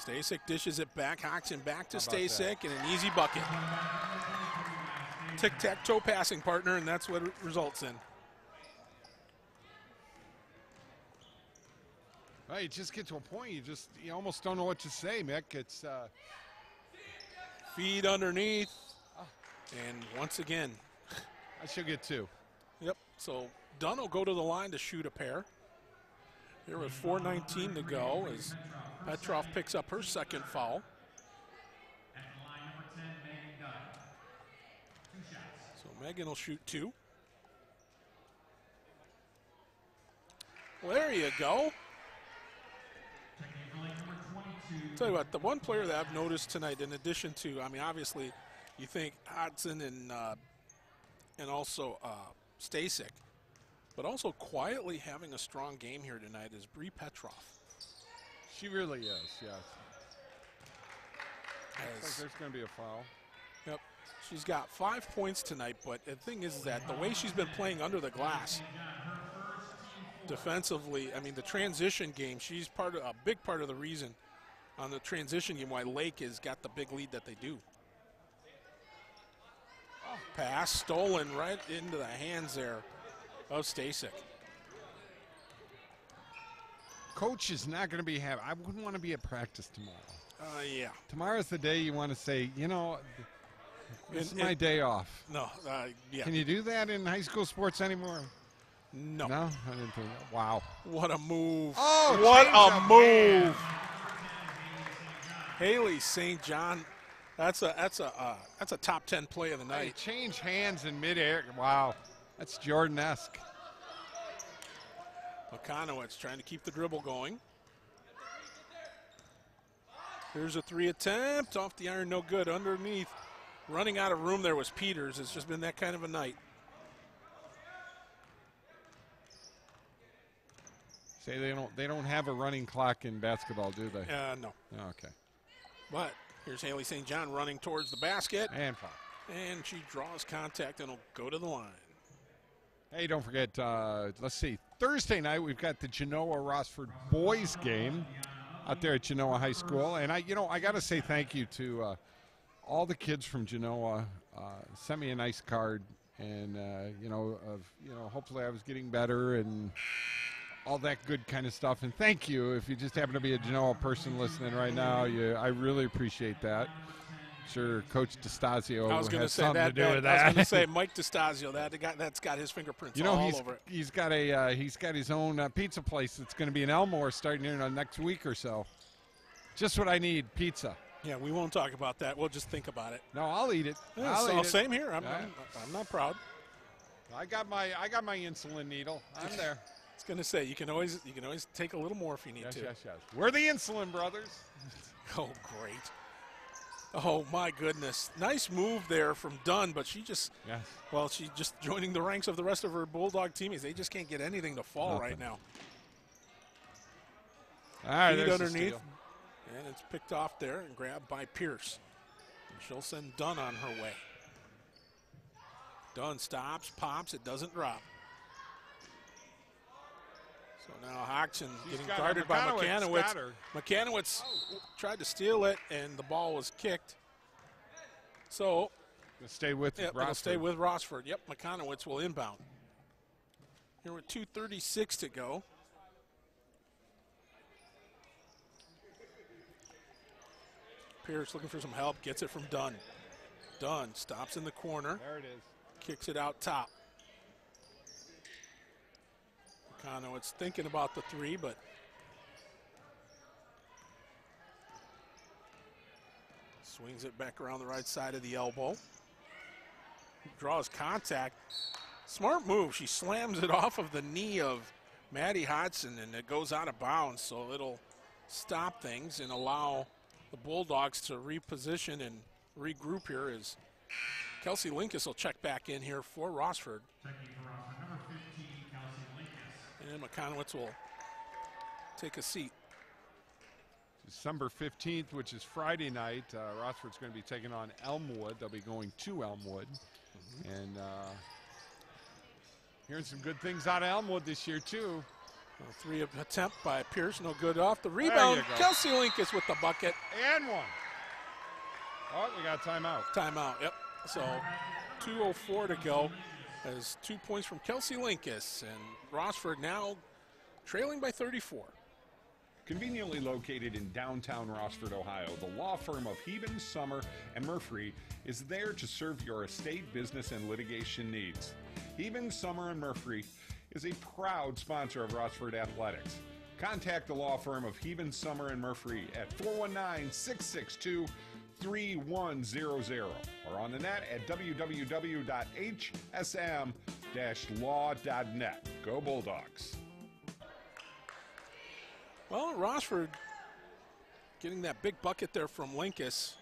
Stasek dishes it back. Hodgson back to Stasek and an easy bucket. Tic-tac-toe passing partner, and that's what it results in. Well, you just get to a point, you almost don't know what to say, Mick. It's feed underneath, and once again. I should get 2. Yep, so Dunn will go to the line to shoot a pair. Here with 4:19 to go as Petrov picks up her second foul. So Megan will shoot 2. Well, there you go. Tell you what, the one player that I've noticed tonight, in addition to, I mean, obviously, you think Hodgson and also Stasek, but also quietly having a strong game here tonight is Bree Petrov. She really is, yes. Looks like there's going to be a foul. Yep. She's got 5 points tonight, but the thing is that the way she's been playing under the glass, defensively, I mean, the transition game, she's a big part of the reason on the transition game why Lake has got the big lead that they do. Pass stolen right into the hands there of Stasek. Coach is not going to be happy. I wouldn't want to be at practice tomorrow. Yeah. Tomorrow's the day you want to say, you know, this is my day off. No, yeah. Can you do that in high school sports anymore? No. No? I didn't think that. Wow. What a move. Oh, what change a move. Haley St. John, that's a top 10 play of the night. Hey, change hands in midair. Wow. That's Jordan-esque. McConowitz trying to keep the dribble going. Here's a 3 attempt. Off the iron, no good. Underneath. Running out of room there was Peters. It's just been that kind of a night. Say they don't have a running clock in basketball, do they? No. Oh, okay. But here's Haley St. John running towards the basket. And foul. And she draws contact and will go to the line. Hey, don't forget, let's see, Thursday night we've got the Genoa-Rossford boys game out there at Genoa High School. And I got to say thank you to all the kids from Genoa. Sent me a nice card, and hopefully I was getting better and all that good kind of stuff. And thank you if you just happen to be a Genoa person listening right now. I really appreciate that. Sure, Coach DeStasio has something to do with that. I was going to say Mike DeStasio. That's got his fingerprints all over it. He's got his own pizza place that's going to be in Elmore starting here in next week or so. Just what I need, pizza. Yeah, we won't talk about that. We'll just think about it. No, I'll eat it. Yeah, same here. I'm not proud. I got my insulin needle. I'm there. I was going to say you can always take a little more if you need to. Yes. We're the Insulin Brothers. Oh, great. Oh, my goodness. Nice move there from Dunn, but she's just joining the ranks of the rest of her Bulldog teammates. They just can't get anything to fall right now. All right, Feed there's underneath, the steal. and it's picked off there and grabbed by Pierce. And she'll send Dunn on her way. Dunn stops, pops, it doesn't drop. So now Hodgson getting guarded by McCanowitz. McCanowitz tried to steal it, and the ball was kicked. So it'll stay with Rossford. It'll stay with Rossford. Yep, McCanowitz will inbound. Here with 2:36 to go. Pierce looking for some help, gets it from Dunn. Dunn stops in the corner. There it is. Kicks it out top. McCanowitz thinking about the three, but swings it back around the right side of the elbow. Draws contact. Smart move. She slams it off of the knee of Maddie Hodgson, and it goes out of bounds, so it'll stop things and allow the Bulldogs to reposition and regroup here as Kelsey Linkus will check back in here for Rossford. Number 15, Kelsey Linkus. And McCanowitz will take a seat. December 15th, which is Friday night, Rossford's going to be taking on Elmwood. They'll be going to Elmwood. And hearing some good things out of Elmwood this year, too. Three attempt by Pierce, no good off the rebound. Kelsey Linkus with the bucket. And one. Oh, we got a timeout. Timeout, yep. So 2:04 to go. As 2 points from Kelsey Linkus, and Rossford now trailing by 34. Conveniently located in downtown Rossford, Ohio, the law firm of Heben, Summer, and Murphy is there to serve your estate, business, and litigation needs. Heben, Summer, and Murphy is a proud sponsor of Rossford Athletics. Contact the law firm of Heben, Summer, and Murphy at 419-662-3100 or on the net at www.hsm-law.net. Go Bulldogs. Well, Rossford getting that big bucket there from Linkus.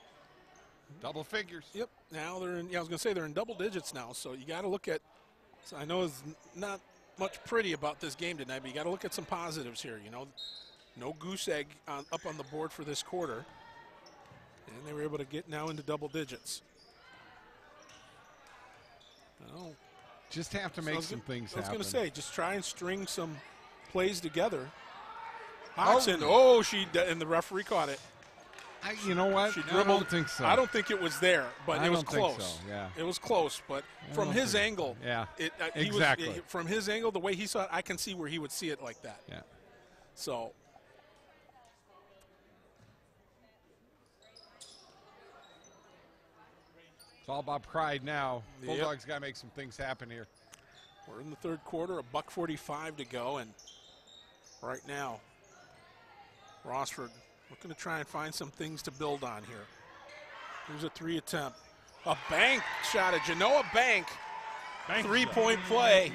Double figures. Yep. Now they're in, I was going to say they're in double digits now, so you got to look at, so I know it's not much pretty about this game tonight, but you got to look at some positives here. You know, no goose egg up on the board for this quarter. And they were able to get now into double digits. Well, just have to make some things happen. I was going to say, just try and string some plays together. Hodgson, and the referee caught it. You know what? She dribbled. I don't think so. I don't think it was there, but it was close. Think so, yeah. It was close, but from his angle, exactly. From his angle, the way he saw it, I can see where he would see it like that. Yeah. So. It's all about pride now. Bulldogs got to make some things happen here. We're in the third quarter, $1:45 to go, and right now, Rossford looking to try and find some things to build on here. Here's a three attempt. A bank shot, a Genoa bank. Three-point play.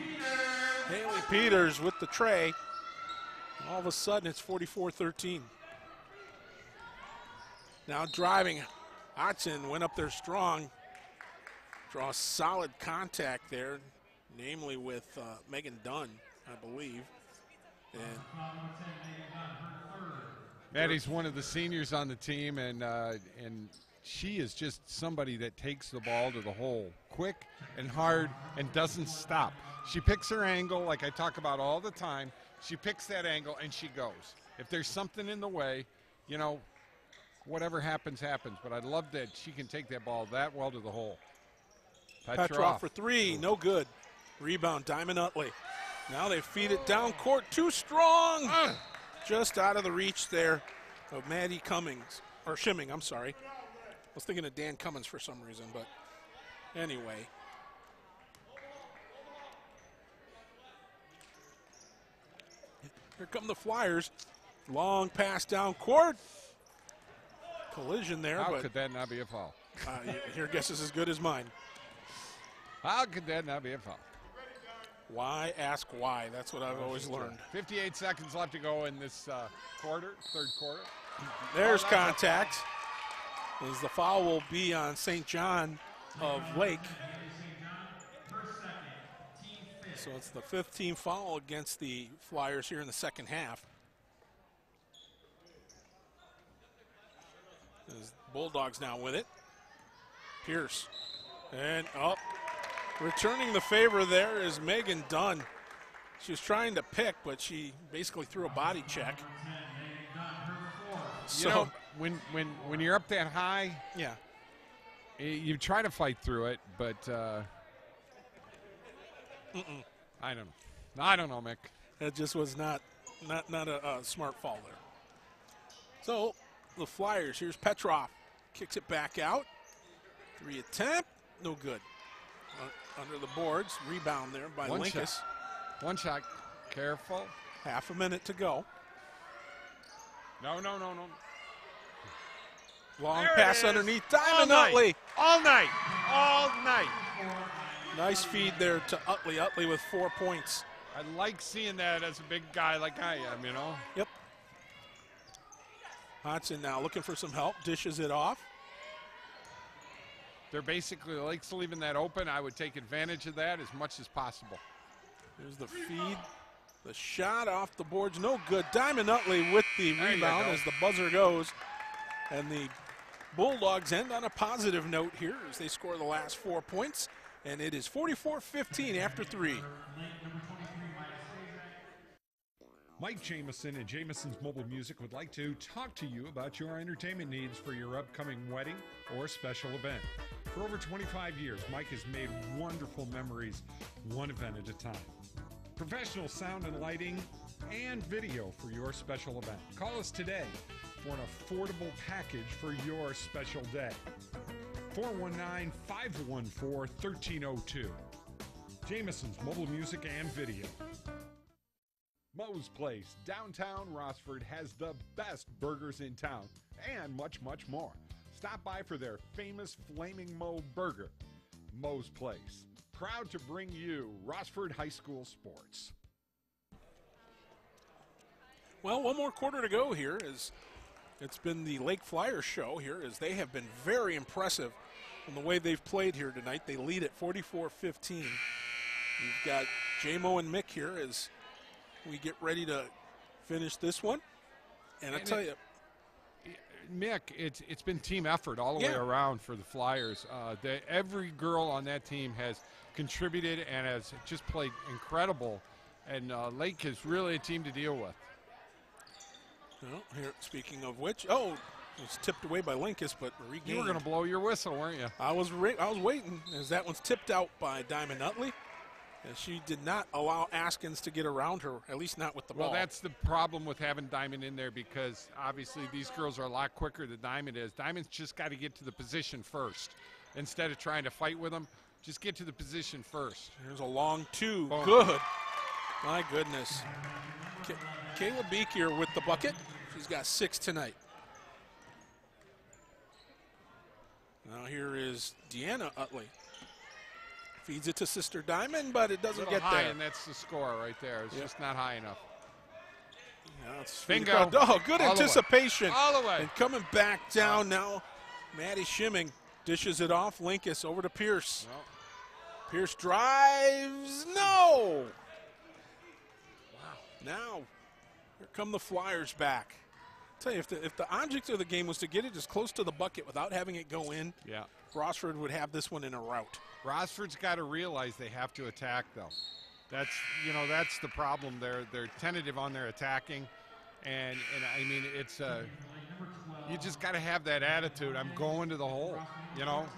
Haley Peters with the tray. All of a sudden, it's 44-13. Now driving, Hodgson went up there strong. Draw solid contact there, namely with Megan Dunn, I believe. And Maddie's one of the seniors on the team, and she is just somebody that takes the ball to the hole quick and hard and doesn't stop. She picks her angle, like I talk about all the time. She picks that angle and she goes. If there's something in the way, you know, whatever happens, happens. But I love that she can take that ball that well to the hole. Petrov for three, no good. Rebound, Diamond Utley. Now they feed it down court, too strong. Just out of the reach there of Maddie Cummings, or Shimming, I'm sorry. I was thinking of Dan Cummins for some reason, but anyway. Here come the Flyers. Long pass down court. Collision there. How but could that not be a foul? Your guess is as good as mine. How could that not be a foul? Why ask why? That's what I've always learned. 58 seconds left to go in this quarter, third quarter. There's contact. As the foul will be on St. John of Lake. So it's the 5th team foul against the Flyers here in the second half. As Bulldogs now with it. Pierce. And up. Returning the favor there is Megan Dunn. She was trying to pick, but she basically threw a body check. So you know, when you're up that high, yeah, you try to fight through it, but I don't know, Mick. That just was not a smart fall there. So the Flyers, here's Petrov, kicks it back out. 3 attempt, no good. Under the boards, rebound there by Linkus. One shot, careful. Half a minute to go. No. Long pass underneath, Diamond Utley. All night. Nice feed there to Utley. Utley with 4 points. I like seeing that as a big guy like I am, you know. Yep. Hodgson now looking for some help, dishes it off. They're basically Lake's leaving that open. I would take advantage of that as much as possible. Here's the feed. The shot off the boards, no good. Diamond Utley with the rebound as the buzzer goes. And the Bulldogs end on a positive note here as they score the last 4 points. And it is 44-15 after 3. Mike Jameson and Jameson's Mobile Music would like to talk to you about your entertainment needs for your upcoming wedding or special event. For over 25 years, Mike has made wonderful memories, one event at a time. Professional sound and lighting and video for your special event. Call us today for an affordable package for your special day. 419-514-1302. Jameson's Mobile Music and Video. Moe's Place, downtown Rossford, has the best burgers in town and much, much more. Stop by for their famous Flaming Moe burger. Moe's Place, proud to bring you Rossford High School sports. Well, one more quarter to go here as it's been the Lake Flyers show here as they have been very impressive in the way they've played here tonight. They lead at 44-15. You've got J-Mo and Mick here as we get ready to finish this one. And I tell you, Mick, it's been team effort all the way around for the Flyers. Every girl on that team has contributed and has just played incredible. And Lake is really a team to deal with. Well, here, speaking of which, it was tipped away by Linkus, but regained. You were going to blow your whistle, weren't you? I was waiting as that one's tipped out by Diamond Utley. And she did not allow Askins to get around her, at least not with the ball. Well, that's the problem with having Diamond in there because obviously these girls are a lot quicker than Diamond is. Diamond's just got to get to the position first. Instead of trying to fight with them, just get to the position first. Here's a long two. Boom. Good. My goodness. Kayla Beekier with the bucket. She's got 6 tonight. Now here is Deanna Utley. Feeds it to Sister Diamond, but it doesn't get high, there. and that's the score right there. It's just not high enough. Now it's Bingo. Oh, good All the way. anticipation. All the way. And coming back down now, Maddie Schimming dishes it off. Linkus over to Pierce. Well, Pierce drives. No! Wow. Now, here come the Flyers back. Tell you, if the object of the game was to get it as close to the bucket without having it go in, yeah. Rossford would have this one in a rout. Rossford's got to realize they have to attack, though. That's the problem. They're tentative on their attacking, and I mean it's you just got to have that attitude. I'm going to the hole.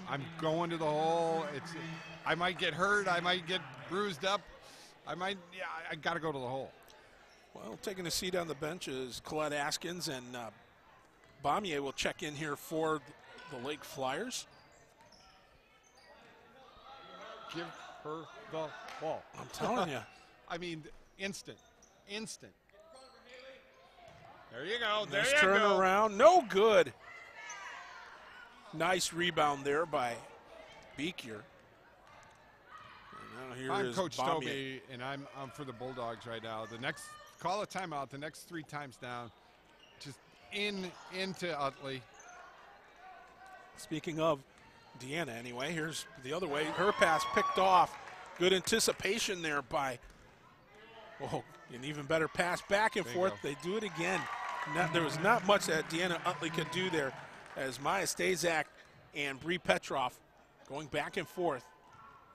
I'm going to the hole. I might get hurt. I might get bruised up. I got to go to the hole. Well, taking a seat on the bench is Colette Askins, and Bamier will check in here for the Lake Flyers. Give her the ball. I'm telling you. I mean, instant. There you go. There Nice you turn go. around. No good. Nice rebound there by Beekier. And now here I'm is Coach Bamier. Toby, and I'm for the Bulldogs right now. Call a timeout. The next 3 times down, just into Utley. Speaking of Deanna, anyway, here's the other way. Her pass picked off. Good anticipation there by. Oh, an even better pass back and forth. They do it again. There was not much that Deanna Utley could do there, as Maya Stazak and Bree Petroff going back and forth,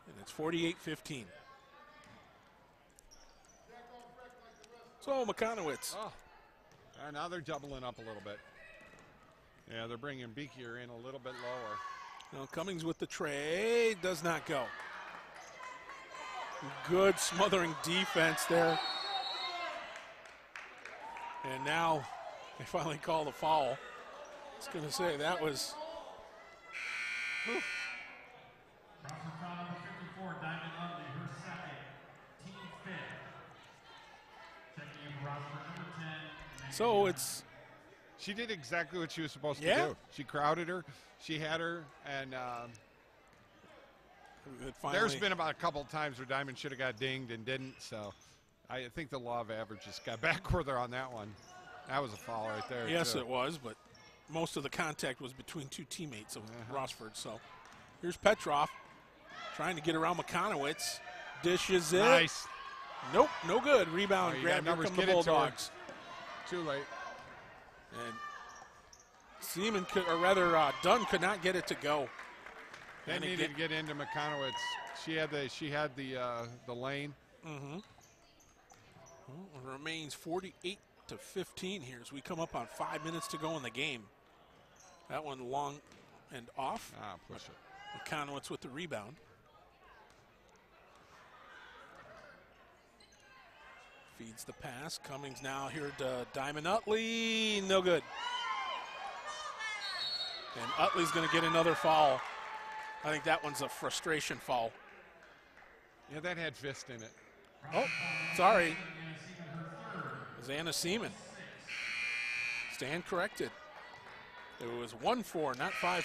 and it's 48-15. So McConowitz. Oh, now they're doubling up a little bit. Yeah, they're bringing Beekier in a little bit lower. Now Cummings with the tray, does not go. Good smothering defense there. And now they finally call the foul. I was going to say that was. Whew. Rossford foul number 54, Diamond Utley, her second, team fifth. Checking in for Rossford, number 10. So it's. She did exactly what she was supposed to Yeah. do. She crowded her. She had her, and There's been about a couple of times where Diamond should have got dinged and didn't. So I think the law of averages got back with her on that one. That was a foul right there. Yes, too. it was, but most of the contact was between two teammates of Rossford. So here's Petroff trying to get around McConowitz. Dishes it. Nice. Nope, no good. Rebound Oh, you grab got here numbers, from the get it to her. Bulldogs. Too late. And Seaman could, or rather Dunn could not get it to go. They And needed to get into McConowitz. She had the lane. Mm-hmm. Well, it remains 48-15 here as we come up on 5 minutes to go in the game. That one long and off. Push it. McConowitz with the rebound. Feeds the pass. Cummings now here to Diamond Utley. No good. And Utley's going to get another foul. I think that one's a frustration foul. Yeah, that had fist in it. Oh, sorry. It was Anna Seaman. Stand corrected. It was 1-4, not 5-4.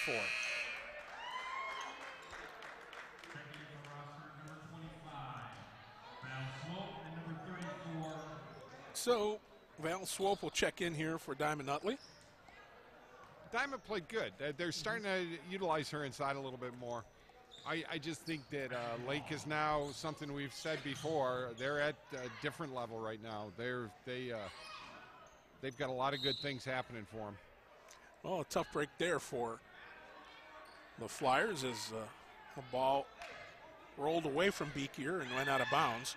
So Val Swope will check in here for Diamond Utley. Diamond played good. They're starting to utilize her inside a little bit more. I just think that Lake is now something we've said before. They're at a different level right now. They've got a lot of good things happening for them. Well, a tough break there for the Flyers as the ball rolled away from Beekier and went out of bounds.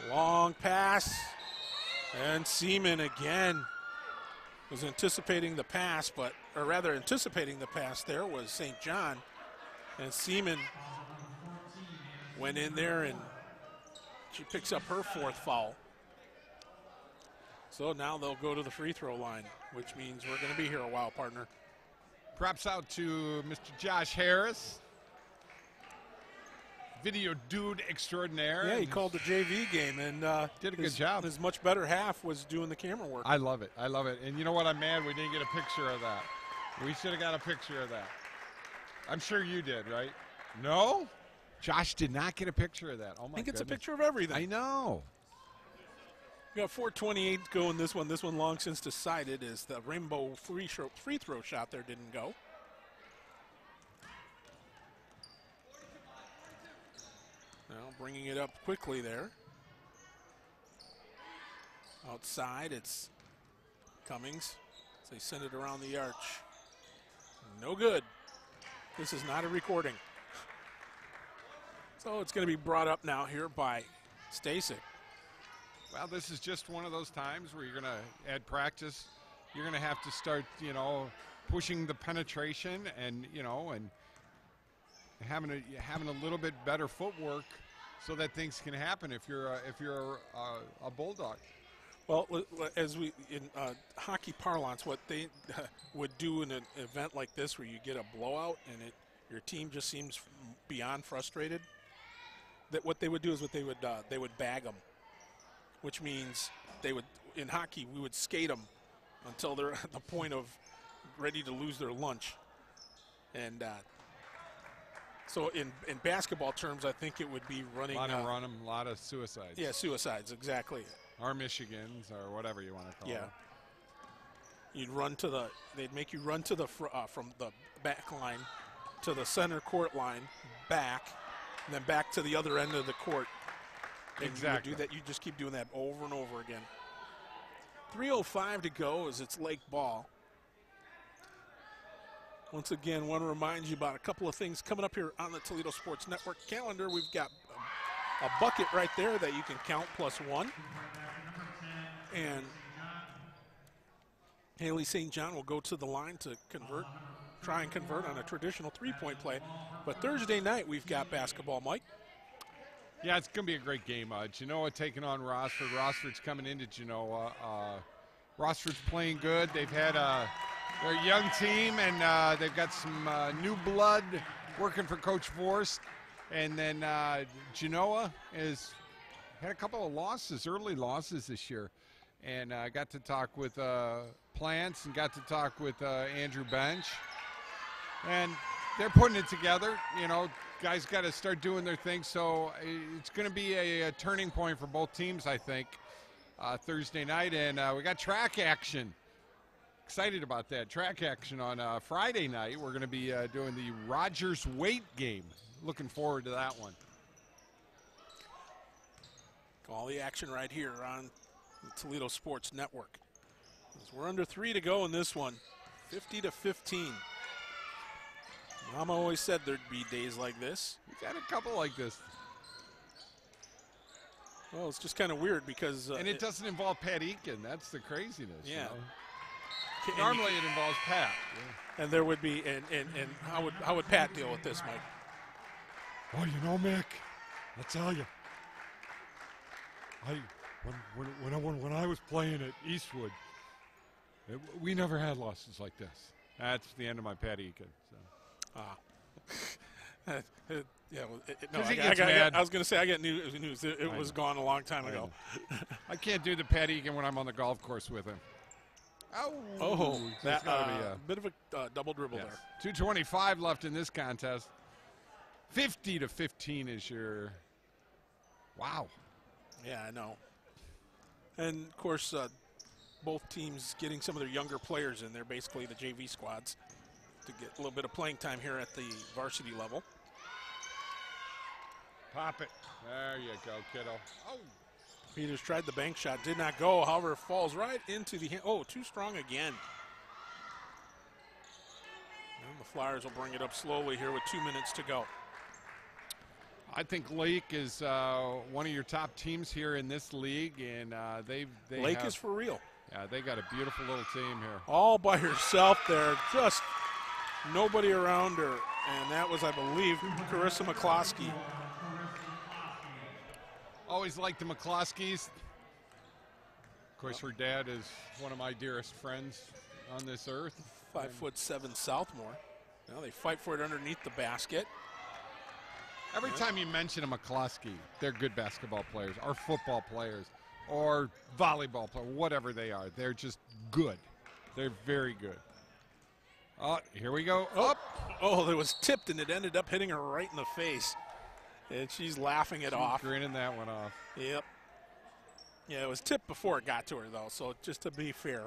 Long pass, and Seaman again was anticipating the pass, or rather anticipating the pass there was St. John. And Seaman went in there and she picks up her fourth foul. So now they'll go to the free throw line, which means we're going to be here a while, partner. Props out to Mr. Josh Harris, video dude extraordinaire. Yeah, he called the JV game and did a good job. His much better half was doing the camera work. I love it. I love it. And you know what? I'm mad we didn't get a picture of that. We should have got a picture of that. I'm sure you did, right? No? Josh did not get a picture of that. Oh, my I think it's a goodness. picture of everything. I know. We got 4:28 to go in this one. This one long since decided as the rainbow free throw shot there didn't go. Now bringing it up quickly there. Outside, it's Cummings. So they send it around the arch. No good. This is not a recording. So it's going to be brought up now here by Stasek. Well, this is just one of those times where you're going to add practice. You're going to have to start, pushing the penetration and, and having a little bit better footwork so that things can happen if you're a Bulldog. Well, as we in hockey parlance, what they would do in an event like this, where you get a blowout and your team just seems beyond frustrated, that what they would do is they would bag them, which means in hockey we would skate them until they're at the point of ready to lose their lunch, and so in basketball terms, I think it would be running. A lot of run them, a lot of suicides. Yeah, suicides, exactly. Or Michigans, or whatever you want to call it. Yeah. They'd make you run to the from the back line to the center court line, back, and then back to the other end of the court. And exactly. You would do that. You just keep doing that over and over again. 3:05 to go as it's Lake ball. Once again, want to remind you about a couple of things coming up here on the Toledo Sports Network calendar. We've got a bucket right there that you can count +1. And Haley St. John will go to the line to try and convert on a traditional three-point play. But Thursday night, we've got basketball, Mike. Yeah, it's going to be a great game. Genoa taking on Rossford. Rossford's coming into Genoa. Rossford's playing good. They've had they're a young team, and they've got some new blood working for Coach Vorst. And then Genoa has had a couple of early losses this year. And I got to talk with Plants and got to talk with Andrew Bench. And they're putting it together. Guys got to start doing their thing. So it's going to be a turning point for both teams, I think, Thursday night. And we got track action. Excited about that. Track action on Friday night. We're going to be doing the Rogers weight game. Looking forward to that one. All the action right here on the Toledo Sports Network. We're under 3 to go in this one, 50-15. Mama always said there'd be days like this. We've had a couple like this. Well, it's just kind of weird because... and it doesn't involve Pat Eakin. That's the craziness. Yeah. Normally it involves Pat. Yeah. And there would be, and how would Pat deal with this, Mike? Oh, Mick, I'll tell you. When I was playing at Eastwood, we never had losses like this. That's the end of my Pat Eakin. So. Yeah, I was going to say I got news. It was gone a long time ago. I can't do the Pat Eakin when I'm on the golf course with him. That's a bit of a double dribble there. 2:25 left in this contest. 50-15 is your. Wow. Yeah, I know. And of course, both teams getting some of their younger players in there, basically the JV squads, to get a little bit of playing time here at the varsity level. Pop it. There you go, kiddo. Oh. Peters tried the bank shot, did not go. However, falls right into the hand. Oh, too strong again. And the Flyers will bring it up slowly here with 2 minutes to go. I think Lake is one of your top teams here in this league, and Lake is for real. Yeah, they got a beautiful little team here. All by herself there, just nobody around her, and that was, I believe, Carissa McCloskey. Always liked the McCloskeys. Of course, her dad is one of my dearest friends on this earth. 5'7" sophomore. Now they fight for it underneath the basket. Every time you mention a McCloskey, they're good basketball players, or football players, or volleyball players, whatever they are. They're just good. They're very good. Oh, here we go. Up. Oh, it was tipped, and it ended up hitting her right in the face. And she's laughing it off. Grinning that one off. Yep. Yeah, it was tipped before it got to her, though, so just to be fair.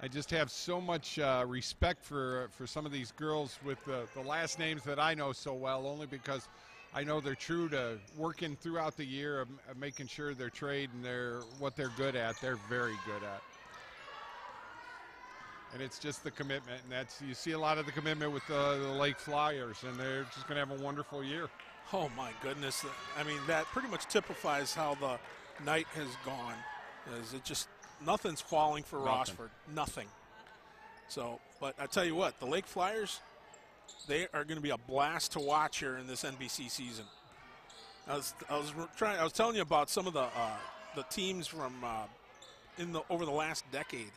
I just have so much respect for some of these girls with the last names that I know so well, only because I know they're true to working throughout the year of making sure their trade and what they're good at, they're very good at. And it's just the commitment, and you see a lot of the commitment with the Lake Flyers, and they're just going to have a wonderful year. Oh, my goodness. I mean, that pretty much typifies how the night has gone. Nothing's falling for Rossford. Nothing. So, but I tell you what, the Lake Flyers, they are going to be a blast to watch here in this NBC season. I was telling you about some of the teams from over the last decade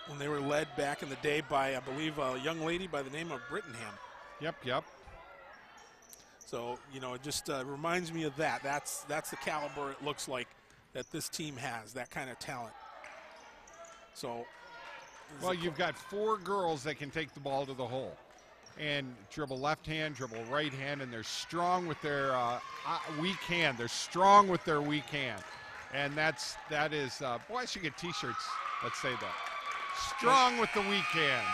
when they were led back in the day by, I believe, a young lady by the name of Brittenham. Yep. So, it just reminds me of that. That's the caliber it looks like that this team has, that kind of talent. So, well, you've got 4 girls that can take the ball to the hole and dribble left hand, dribble right hand, and they're strong with their weak hand. They're strong with their weak hand. And that is, boy, I should get T-shirts that say that. Strong with the weak hand.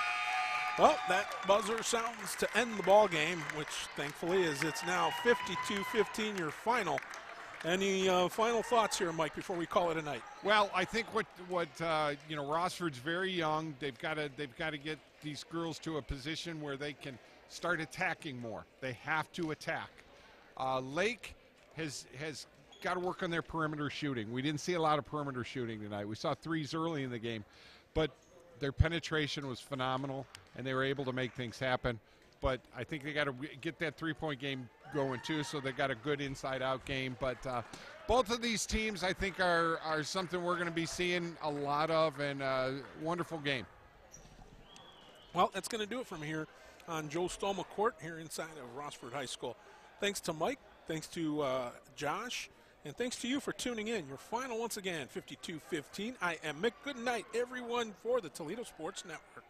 Well, that buzzer sounds to end the ball game, which thankfully it's now 52-15, your final. Any final thoughts here, Mike, before we call it a night? Well, I think what Rossford's very young. They've got to get these girls to a position where they can start attacking more. They have to attack. Lake has got to work on their perimeter shooting. We didn't see a lot of perimeter shooting tonight. We saw threes early in the game, but their penetration was phenomenal, and they were able to make things happen. But I think they got to get that three-point game going too, so they got a good inside-out game. But both of these teams, I think, are something we're going to be seeing a lot of, and a wonderful game. Well, that's going to do it from here on Joe Stoma Court here inside of Rossford High School. Thanks to Mike, thanks to Josh, and thanks to you for tuning in. Your final once again, 52-15. I am Mick. Good night, everyone, for the Toledo Sports Network.